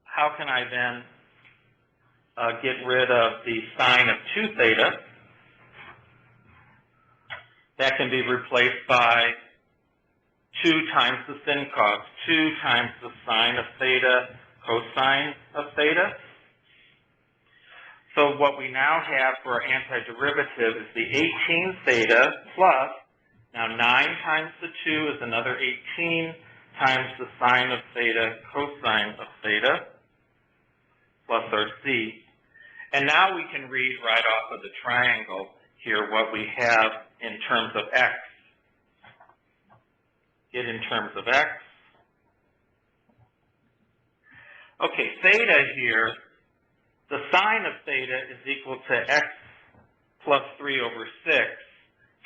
how can I then get rid of the sine of 2 theta? That can be replaced by 2 times the sin cos, 2 times the sine of theta cosine of theta. So what we now have for our antiderivative is the 18 theta plus, now 9 times the 2 is another 18 times the sine of theta cosine of theta plus our c. And now we can read right off of the triangle here what we have in terms of x. Get in terms of x. Okay, theta here, the sine of theta is equal to x plus 3 over 6.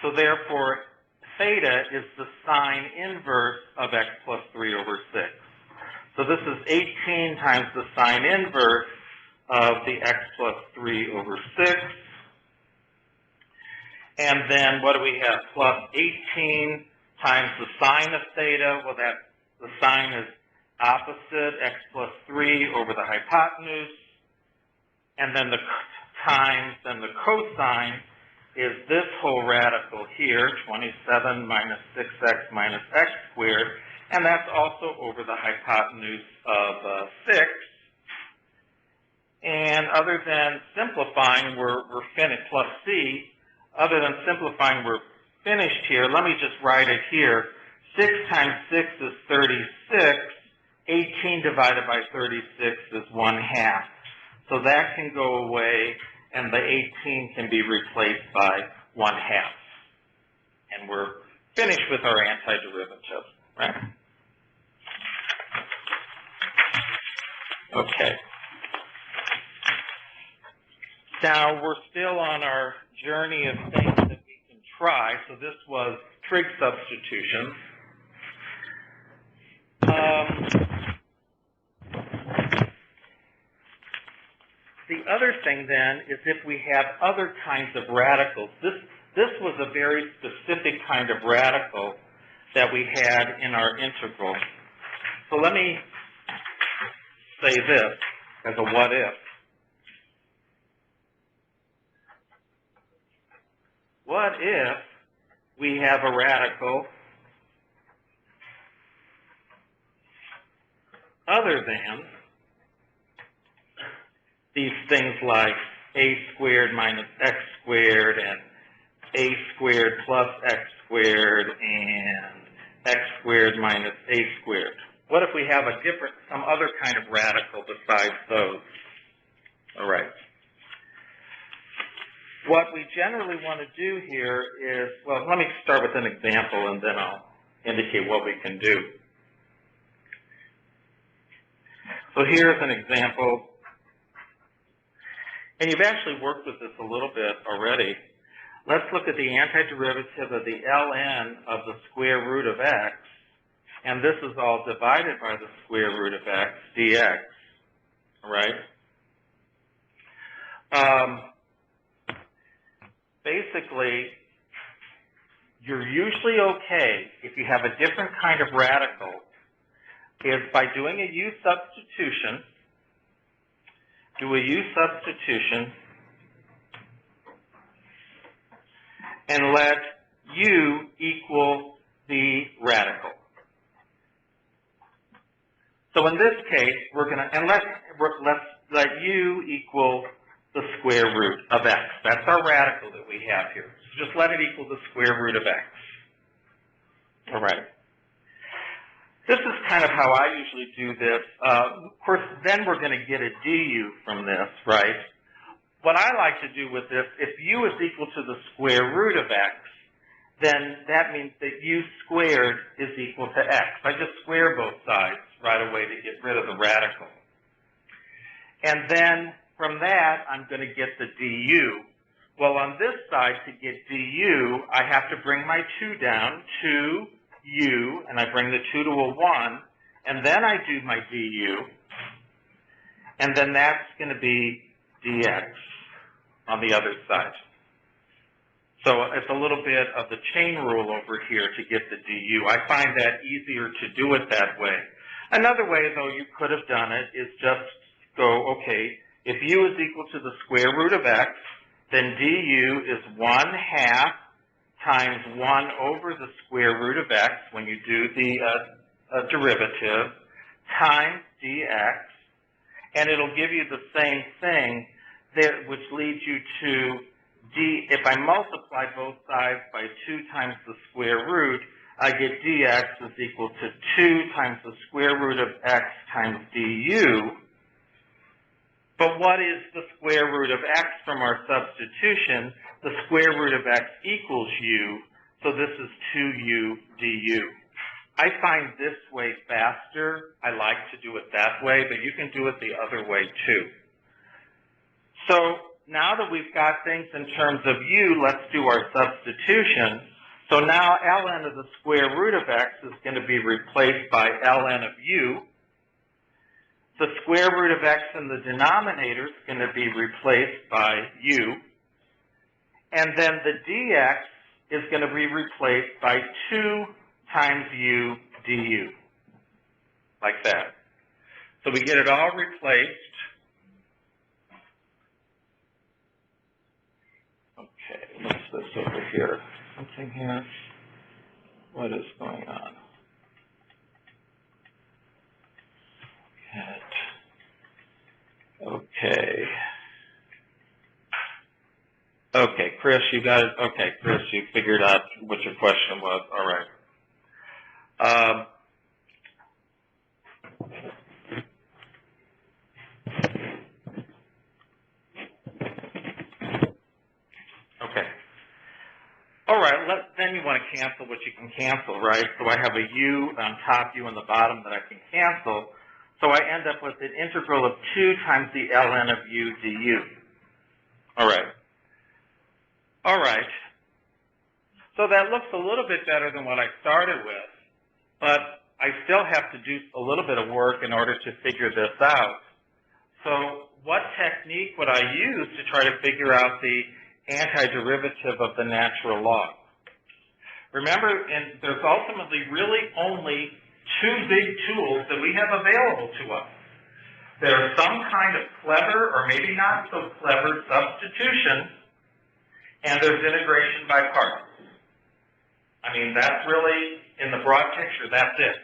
So therefore, theta is the sine inverse of x plus 3 over 6. So this is 18 times the sine inverse of the x plus 3 over 6. And then what do we have? Plus 18 times the sine of theta. Well, the sine is opposite, x plus 3 over the hypotenuse. And then the times and the cosine is this whole radical here, 27 minus 6x minus x squared. And that's also over the hypotenuse of 6. And other than simplifying, we're finished, plus c. Other than simplifying, we're finished here. Let me just write it here. 6 times 6 is 36. 18 divided by 36 is 1/2. So that can go away, and the 18 can be replaced by 1/2. And we're finished with our antiderivative, right? Okay. Now, we're still on our journey of things that we can try. So this was trig substitution. The other thing then is if we have other kinds of radicals. This was a very specific kind of radical that we had in our integral. So let me say this as a what if. What if we have a radical other than these things like a squared minus x squared and a squared plus x squared and x squared minus a squared? What if we have some other kind of radical besides those? All right. What we generally want to do here is, well, let me start with an example and then I'll indicate what we can do. So here's an example. And you've actually worked with this a little bit already. Let's look at the antiderivative of the ln of the square root of x. And this is all divided by the square root of x dx. All right? Basically, you're usually okay if you have a different kind of radical is by doing a u substitution. Do a u substitution and let u equal the radical. So in this case, we're going to, and let's let u equal the square root of x. That's our radical that we have here. So just let it equal the square root of x. All right. This is kind of how I usually do this. Of course, then we're going to get a du from this, right? What I like to do with this, if u is equal to the square root of x, then that means that u squared is equal to x. I just square both sides right away to get rid of the radical. And then from that, I'm going to get the du. Well, on this side, to get du, I have to bring my 2 down, 2u, and I bring the 2 to a 1, and then I do my du, and then that's going to be dx on the other side. So it's a little bit of the chain rule over here to get the du. I find that easier to do it that way. Another way, though, you could have done it is just go, okay, if u is equal to the square root of x, then du is 1/2 times 1 over the square root of x when you do the derivative times dx, and it'll give you the same thing, there, which leads you to d. If I multiply both sides by 2 times the square root, I get dx is equal to 2 times the square root of x times du. But what is the square root of x from our substitution? The square root of x equals u, so this is 2u du. I find this way faster. I like to do it that way, but you can do it the other way too. So now that we've got things in terms of u, let's do our substitution. So now ln of the square root of x is going to be replaced by ln of u. The square root of x in the denominator is going to be replaced by u. And then the dx is going to be replaced by 2 times u du, like that. So we get it all replaced. Okay, what's this over here? Something here? What is going on? Okay. Okay, Chris, you got it. Okay, Chris, you figured out what your question was. All right. Okay. All right, then you want to cancel what you can cancel, right? So I have a u on top, u on the bottom that I can cancel. So I end up with an integral of 2 times the ln of u du. All right. All right. So that looks a little bit better than what I started with, but I still have to do a little bit of work in order to figure this out. So what technique would I use to try to figure out the antiderivative of the natural log? Remember, there's ultimately really only 2 big tools that we have available to us. There's some kind of clever, or maybe not so clever, substitution, and there's integration by parts. I mean, that's really, in the broad picture, that's it.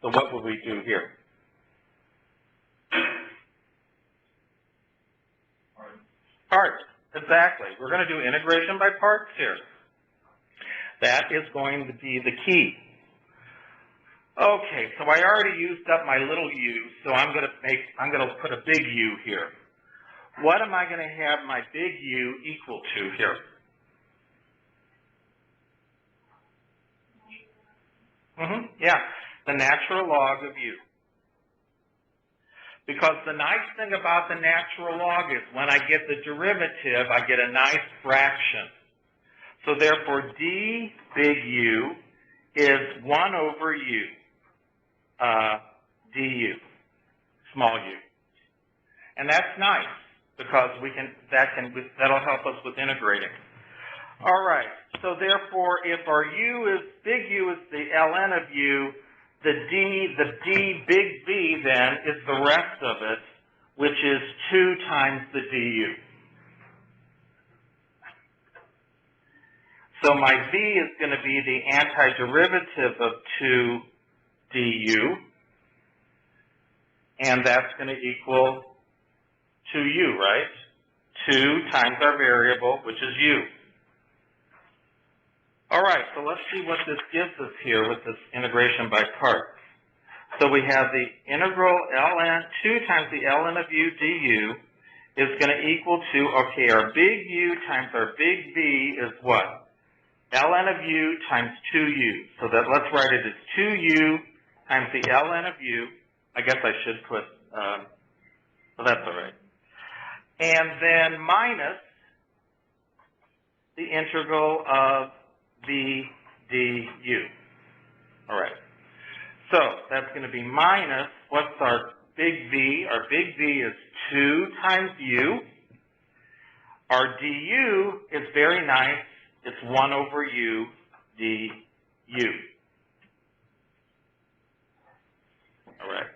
So what would we do here? Parts, exactly. We're going to do integration by parts here. That is going to be the key. Okay, so I already used up my little u, so I'm going to put a big U here. What am I going to have my big U equal to here? Yeah, the natural log of u. Because the nice thing about the natural log is when I get the derivative, I get a nice fraction. So therefore, d big U is 1 over u, du, small u. And that's nice, because that'll help us with integrating. All right, so therefore, if our big U is the ln of u, the d big V then is the rest of it, which is 2 times the du. So my V is going to be the antiderivative of 2 du, and that's going to equal 2u, right? 2 times our variable, which is u. All right, so let's see what this gives us here with this integration by parts. So we have the integral ln, 2 times the ln of u du is going to equal to, okay, our big U times our big V is what? ln of u times 2u. So that let's write it as 2u times the ln of u. I guess I should put, well, that's all right. And then minus the integral of v du. All right. So that's going to be minus, what's our big V? Our big V is 2 times u. Our du is very nice. It's 1 over u du. All right.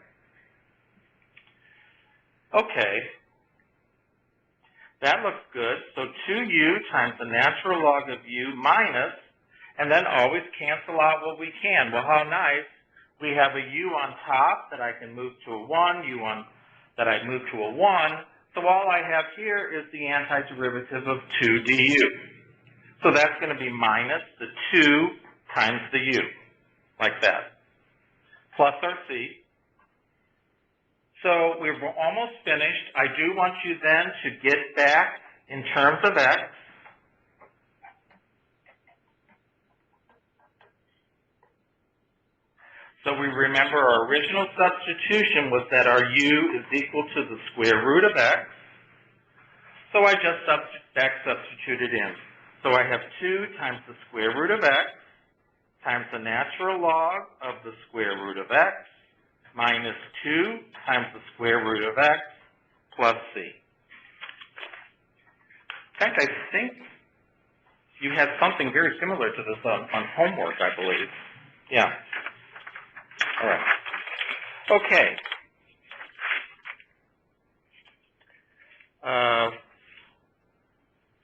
Okay. That looks good. So 2u times the natural log of u minus, and then always cancel out what we can. Well, how nice. We have a u on top that I can move to a 1, that I move to a 1. So all I have here is the antiderivative of 2 du. So that's going to be minus the 2 times the u, like that, plus our c. So we're almost finished. I do want you then to get back in terms of x. So we remember our original substitution was that our u is equal to the square root of x. So I just back substituted in. So I have 2 times the square root of x times the natural log of the square root of x minus 2 times the square root of x plus c. In fact, I think you had something very similar to this on homework, I believe. Yeah. All right. Okay.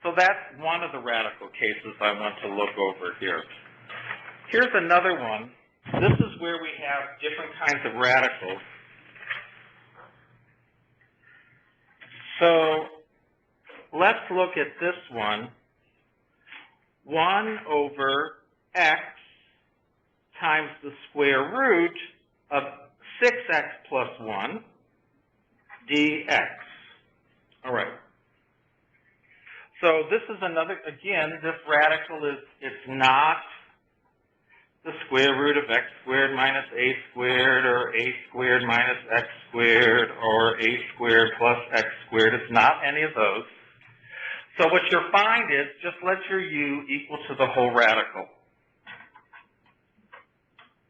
So that's one of the radical cases I want to look over here. Here's another one. This is where we have different kinds of radicals. So let's look at this one. 1 over x times the square root of 6x plus 1 dx. All right. So this is another, again, this radical is, it's not the square root of x squared minus a squared, or a squared minus x squared, or a squared plus x squared. It's not any of those. So what you'll find is just let your u equal to the whole radical.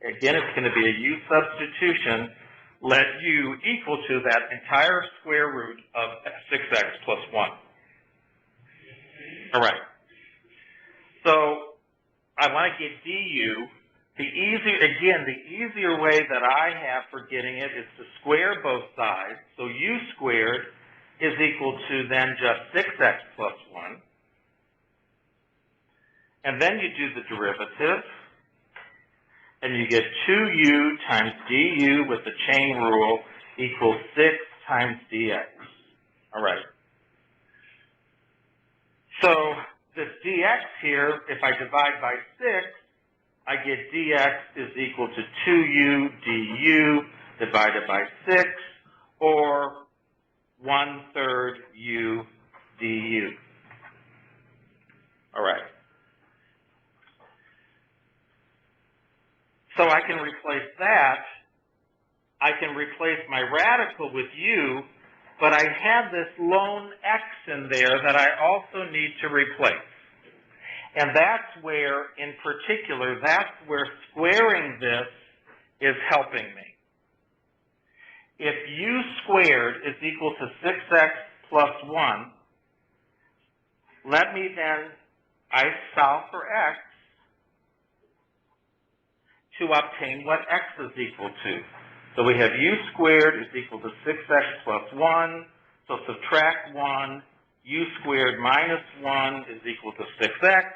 Again, it's going to be a u substitution. Let u equal to that entire square root of 6x plus 1. All right. So I want to get du. The easier way that I have for getting it is to square both sides. So u squared is equal to then just 6x plus 1. And then you do the derivative, and you get 2u times du with the chain rule equals 6 times dx. All right. So this dx here, if I divide by 6, I get dx is equal to 2u du divided by 6, or 1/3 u du. All right. So I can replace that. I can replace my radical with u, but I have this lone x in there that I also need to replace. And that's where, in particular, that's where squaring this is helping me. If u squared is equal to 6x plus 1, let me then, I solve for x to obtain what x is equal to. So we have u squared is equal to 6x plus 1, so subtract 1, u squared minus 1 is equal to 6x,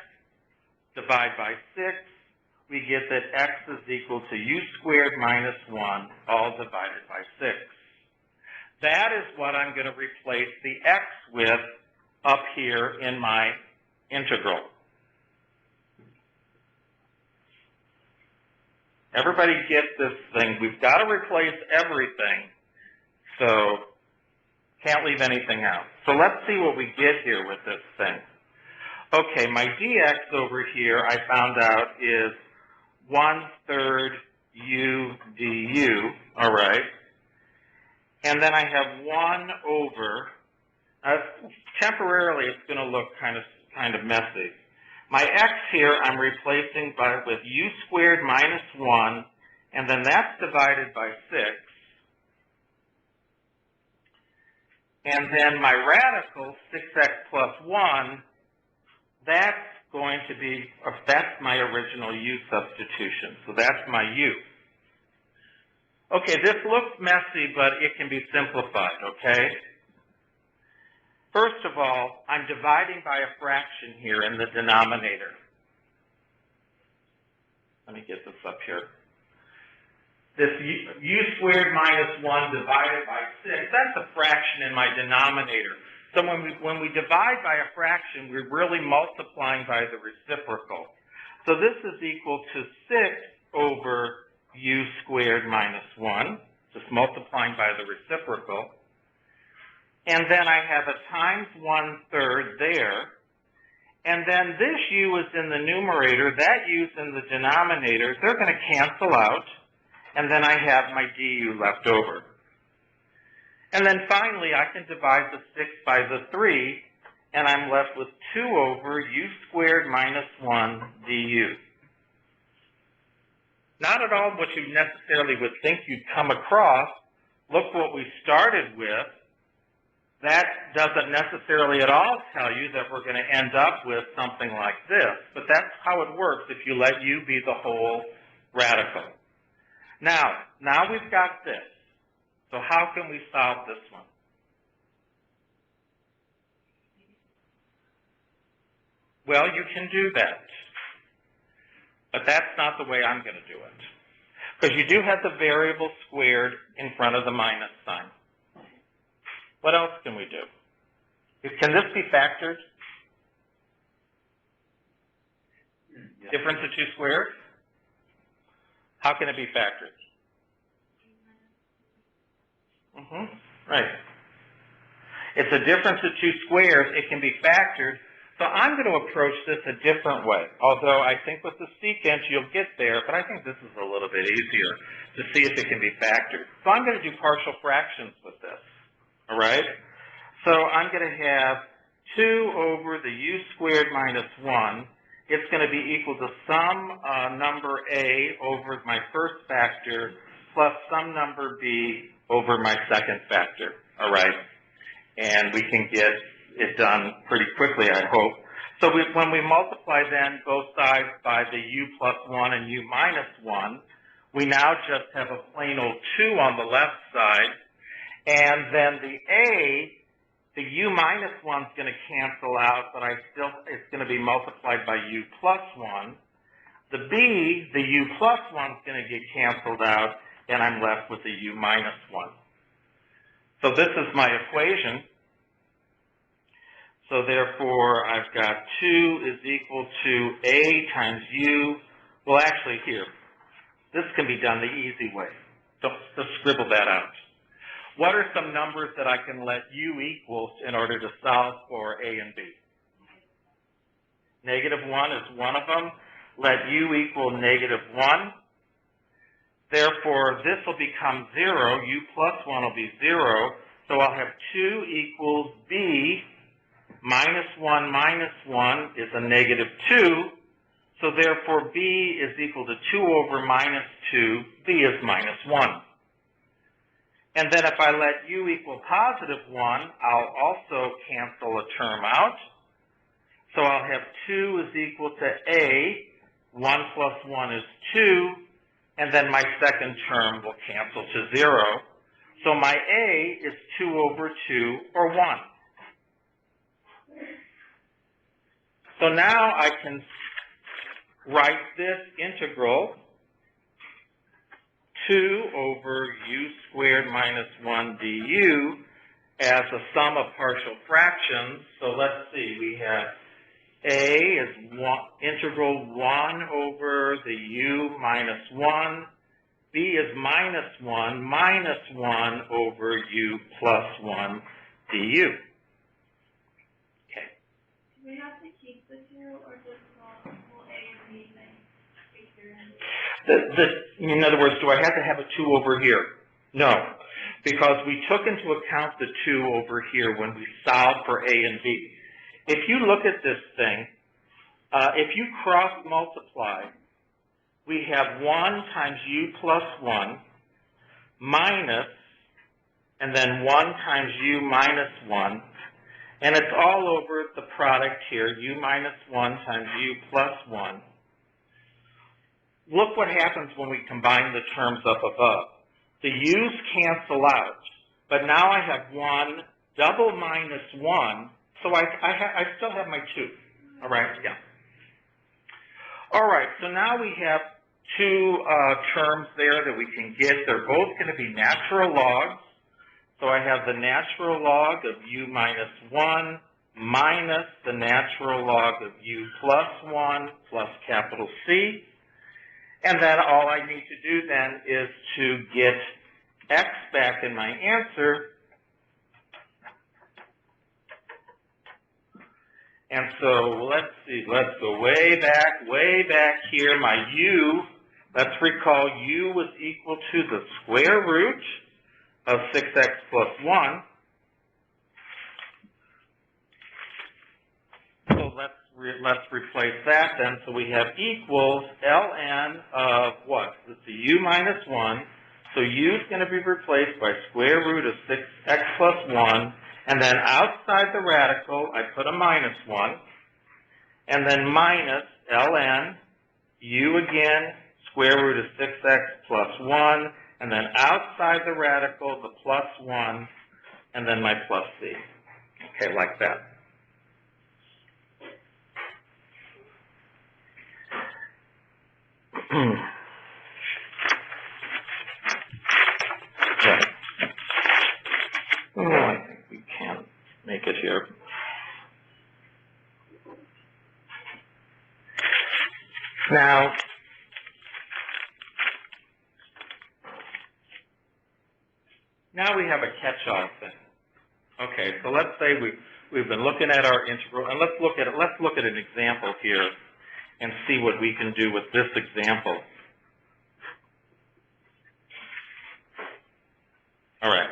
divide by 6, we get that x is equal to u squared minus 1, all divided by 6. That is what I'm going to replace the x with up here in my integral. Everybody get this thing. We've got to replace everything, so can't leave anything out. So let's see what we get here with this thing. Okay, my dx over here, I found out, is 1/3 u du, all right? And then I have 1 over, temporarily it's going to look kind of messy. My x here I'm replacing with u squared minus 1, and then that's divided by 6. And then my radical, 6x plus 1, that's going to be, that's my original u substitution. So that's my u. Okay, this looks messy, but it can be simplified, okay? First of all, I'm dividing by a fraction here in the denominator. Let me get this up here. This u squared minus 1 divided by 6, that's a fraction in my denominator. So when we divide by a fraction, we're really multiplying by the reciprocal. So this is equal to 6 over u squared minus 1, just multiplying by the reciprocal. And then I have a times 1/3 there. And then this u is in the numerator, that u is in the denominator. They're going to cancel out. And then I have my du left over. And then finally, I can divide the 6 by the 3, and I'm left with 2 over u squared minus 1 du. Not at all what you necessarily would think you'd come across. Look what we started with. That doesn't necessarily at all tell you that we're going to end up with something like this, but that's how it works if you let u be the whole radical. Now we've got this. So how can we solve this one? Well, you can do that, but that's not the way I'm going to do it, because you do have the variable squared in front of the minus sign. What else can we do? Can this be factored? Yeah. Difference of 2 squared? How can it be factored? Right. It's a difference of 2 squares. It can be factored. So I'm going to approach this a different way. Although I think with the secant you'll get there, but I think this is a little bit easier to see if it can be factored. So I'm going to do partial fractions with this. All right? So I'm going to have 2 over the u squared minus 1. It's going to be equal to some number a over my first factor plus some number b over my second factor. All right? And we can get it done pretty quickly, I hope. So when we multiply then both sides by the u plus 1 and u minus 1, we now just have a plain old 2 on the left side. And then the u minus 1 is going to cancel out, but it's going to be multiplied by u plus 1. The b, the u plus 1 is going to get canceled out, and I'm left with the u minus 1. So this is my equation. So therefore, I've got 2 is equal to a times u. Well, actually, here, this can be done the easy way. Just scribble that out. What are some numbers that I can let u equal in order to solve for a and b? Negative 1 is one of them. Let u equal negative 1. Therefore, this will become 0. U plus 1 will be 0. So I'll have 2 equals b. Minus 1 is a negative 2. So therefore, b is equal to 2 over minus 2. b is minus 1. And then if I let u equal positive 1, I'll also cancel a term out. So I'll have 2 is equal to a. 1 plus 1 is 2. And then my second term will cancel to 0. So my a is 2 over 2, or 1. So now I can write this integral 2 over u squared minus 1 du as a sum of partial fractions. So let's see, we have a is integral 1 over the u minus 1. b is minus 1 over u plus 1 du. Okay. Do we have to keep the 2 or just will a and b thing figure in? In other words, do I have to have a 2 over here? No, because we took into account the 2 over here when we solved for a and b. If you look at this thing, if you cross multiply, we have 1 times u plus 1 minus, and then 1 times u minus 1, and it's all over the product here, u minus 1 times u plus 1. Look what happens when we combine the terms up above. The u's cancel out, but now I have 1 double minus 1, so I still have my 2. All right, yeah. All right, so now we have 2 terms there that we can get. They're both going to be natural logs. So I have the natural log of u minus 1 minus the natural log of u plus 1 plus capital C. And then all I need to do then is to get x back in my answer. And so let's see, let's go way back here. My u, let's recall u was equal to the square root of 6x plus 1. let's replace that then. So we have equals ln of what? Let's see, u minus 1. So u is going to be replaced by square root of 6x plus 1. And then outside the radical, I put a minus 1. And then minus ln u again, square root of 6x plus 1. And then outside the radical, the plus 1. And then my plus c. Okay, like that. Right. Oh, I think we can make it here. Now, we have a catch-all thing. Okay, so let's say we've been looking at our integral, and let's look at an example here and see what we can do with this example. All right.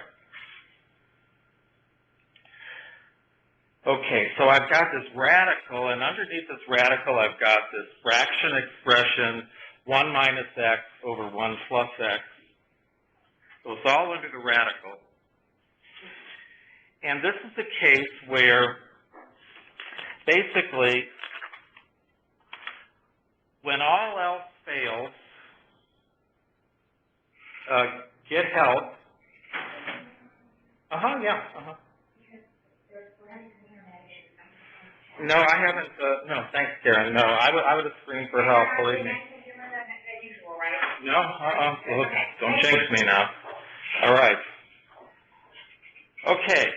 Okay, so I've got this radical, and underneath this radical I've got this fraction expression, 1 minus x over 1 plus x. So it's all under the radical. And this is the case where basically when all else fails, get help. Yeah. No, I haven't, no, thanks, Karen. No, I would have screamed for help, believe me. No, look, don't jinx me now. All right. Okay,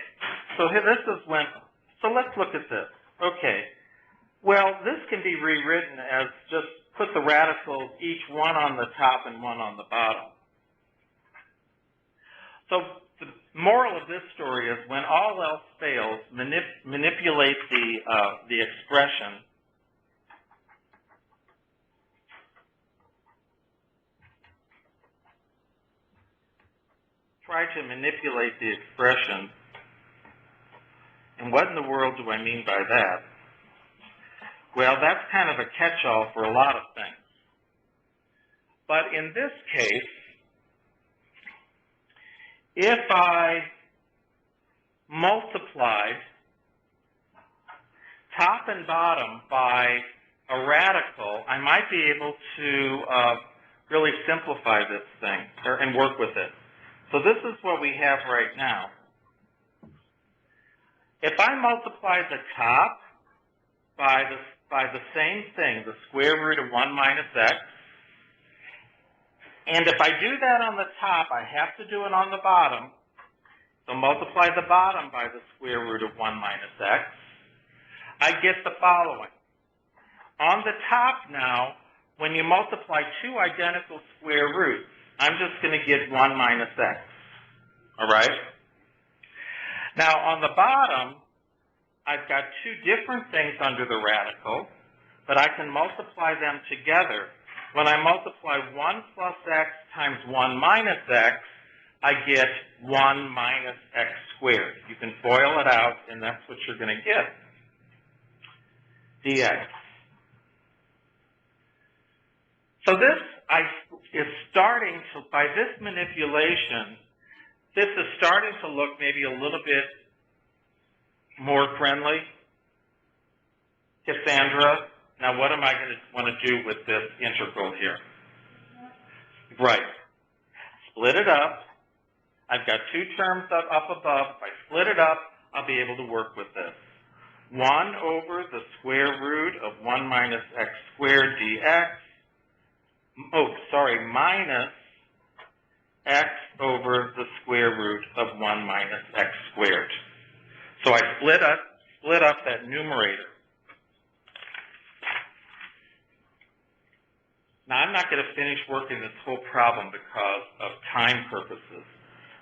so here, this is when, so let's look at this. Okay, well, this can be rewritten as just put the radicals, each one on the top and one on the bottom. So the moral of this story is when all else fails, manipulate the expression. Try to manipulate the expression. And what in the world do I mean by that? Well, that's kind of a catch-all for a lot of things. But in this case, if I multiply top and bottom by a radical, I might be able to really simplify this thing and work with it. So this is what we have right now. If I multiply the top by the same thing, the square root of 1 minus x, and if I do that on the top, I have to do it on the bottom. So multiply the bottom by the square root of 1 minus x, I get the following. On the top now, when you multiply two identical square roots, I'm just going to get 1 minus x, all right? Now, on the bottom, I've got two different things under the radical, but I can multiply them together. When I multiply 1 plus x times 1 minus x, I get 1 minus x squared. You can FOIL it out, and that's what you're going to get, dx. So this is starting to, by this manipulation, this is starting to look maybe a little bit more friendly. Cassandra, now what am I going to want to do with this integral here? Right. Split it up. I've got two terms up above. If I split it up, I'll be able to work with this. 1 over the square root of 1 minus x squared dx. Minus x over the square root of 1 minus x squared. So I split up that numerator. Now, I'm not going to finish working this whole problem because of time purposes.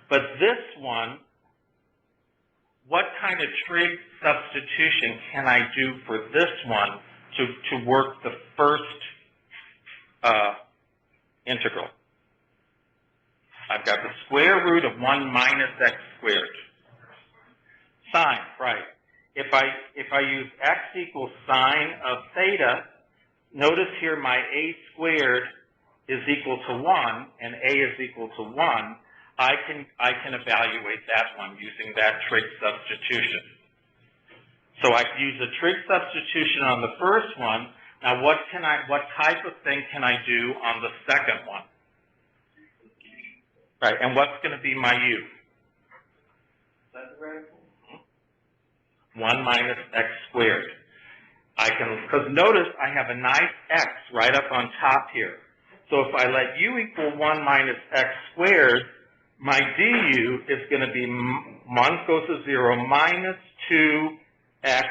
But this one, what kind of trig substitution can I do for this one to work the first integral? I've got the square root of 1 minus x squared. Sine, right. if I use x equals sine of theta, notice here my a squared is equal to 1 and a is equal to 1. I can evaluate that one using that trig substitution. So I use a trig substitution on the first one. Now what type of thing can I do on the second one? Right, and what's going to be my u? 1 minus x squared. Because notice I have a nice x right up on top here. So if I let u equal 1 minus x squared, my du is going to be 1 goes to 0 minus 2x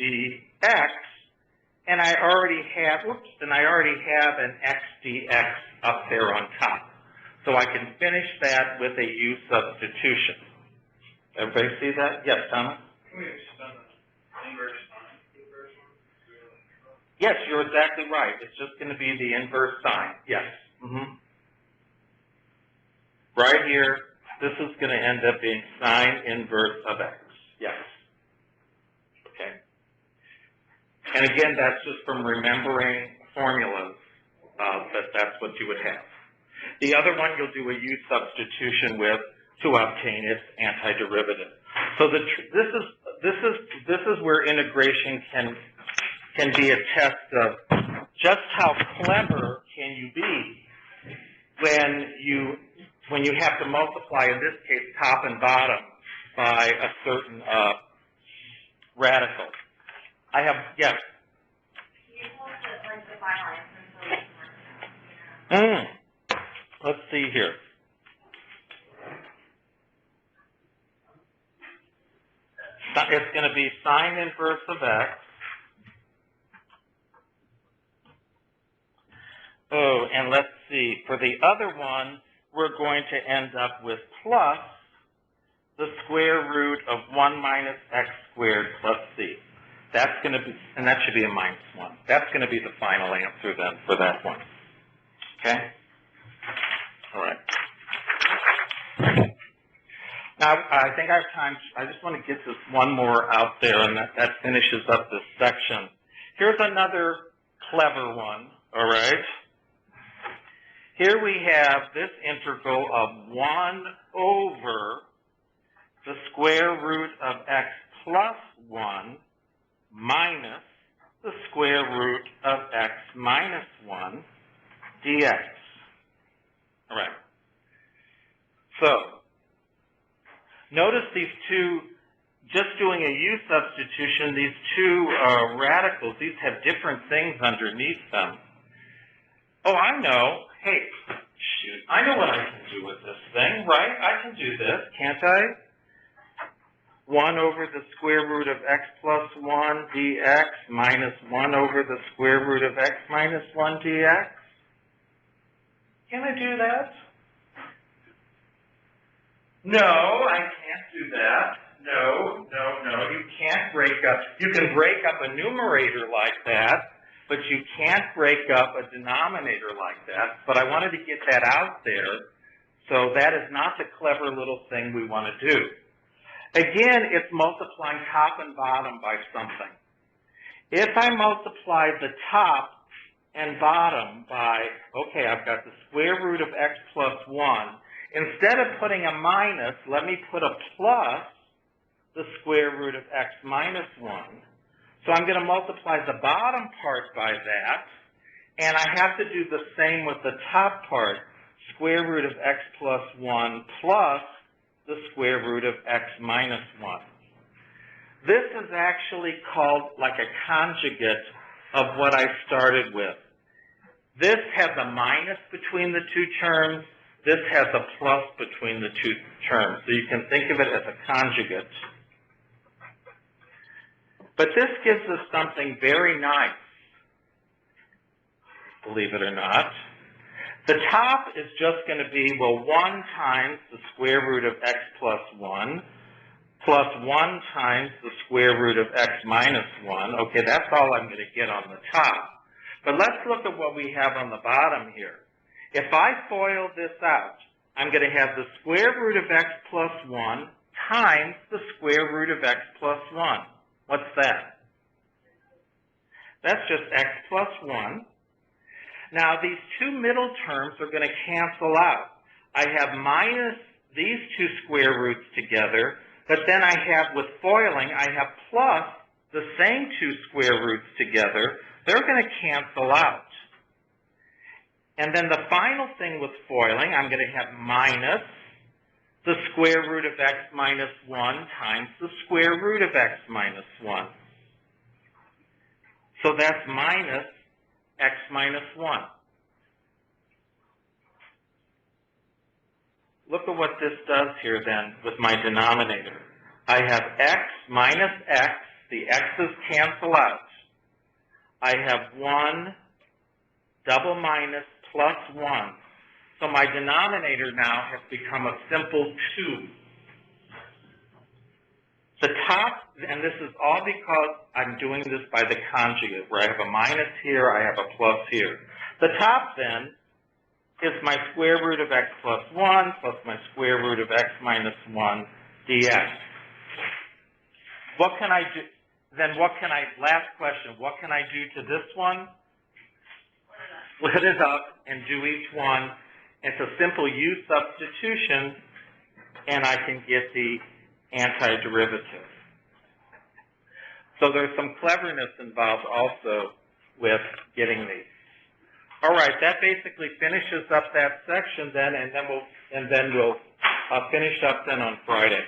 dx, and I already have an x dx up there on top. So I can finish that with a u substitution. Everybody see that? Yes, Thomas? Can we extend the inverse sine? Yes, you're exactly right. It's just going to be the inverse sine. Yes. Right here, this is going to end up being sine inverse of x. Yes. Okay. And again, that's just from remembering formulas, but that's what you would have. The other one you'll do a u substitution with to obtain its antiderivative. So this is where integration can be a test of just how clever can you be when you have to multiply, in this case, top and bottom by a certain radical. I have, yes. Can you tell us like the final answer so we can Let's see here. It's going to be sine inverse of x. Oh, and let's see. For the other one, we're going to end up with plus the square root of 1 minus x squared plus c. That's going to be, and that should be a minus 1. That's going to be the final answer then for that one. Okay? All right. Now, I think I have time. I just want to get this one more out there, and that finishes up this section. Here's another clever one, all right? Here we have this integral of 1 over the square root of x plus 1 minus the square root of x minus 1 dx. All right. So, notice these two, just doing a u substitution, these two radicals, these have different things underneath them. Oh, I know. Hey, shoot, I know what I can do with this thing, right? I can do this, can't I? 1 over the square root of x plus 1 dx minus 1 over the square root of x minus 1 dx. Can I do that? No, I can't do that. No. You can't break up. You can break up a numerator like that, but you can't break up a denominator like that. But I wanted to get that out there, so that is not the clever little thing we want to do. Again, it's multiplying top and bottom by something. If I multiply the top and bottom by, okay, I've got the square root of x plus 1. Instead of putting a minus, let me put a plus the square root of x minus 1. So I'm going to multiply the bottom part by that, and I have to do the same with the top part, square root of x plus 1 plus the square root of x minus 1. This is actually called like a conjugate of what I started with. This has a minus between the two terms. This has a plus between the two terms. So you can think of it as a conjugate. But this gives us something very nice, believe it or not. The top is just going to be, well, 1 times the square root of x plus 1 plus 1 times the square root of x minus 1. Okay, that's all I'm going to get on the top. But let's look at what we have on the bottom here. If I FOIL this out, I'm going to have the square root of x plus 1 times the square root of x plus 1. What's that? That's just x plus 1. Now, these two middle terms are going to cancel out. I have minus these two square roots together, but then I have, with FOILing, I have plus the same two square roots together. They're going to cancel out. And then the final thing with FOILing, I'm going to have minus the square root of x minus 1 times the square root of x minus 1. So that's minus x minus 1. Look at what this does here then with my denominator. I have x minus x. The x's cancel out. I have 1 double minus plus 1. So my denominator now has become a simple 2. The top, and this is all because I'm doing this by the conjugate, where I have a minus here, I have a plus here. The top then is my square root of x plus 1 plus my square root of x minus 1 dx. What can I do? Then what can I, last question, what can I do to this one? Split it up and do each one. It's a simple U substitution, and I can get the antiderivative. So there's some cleverness involved also with getting these. All right, that basically finishes up that section then, and then we'll finish up then on Friday.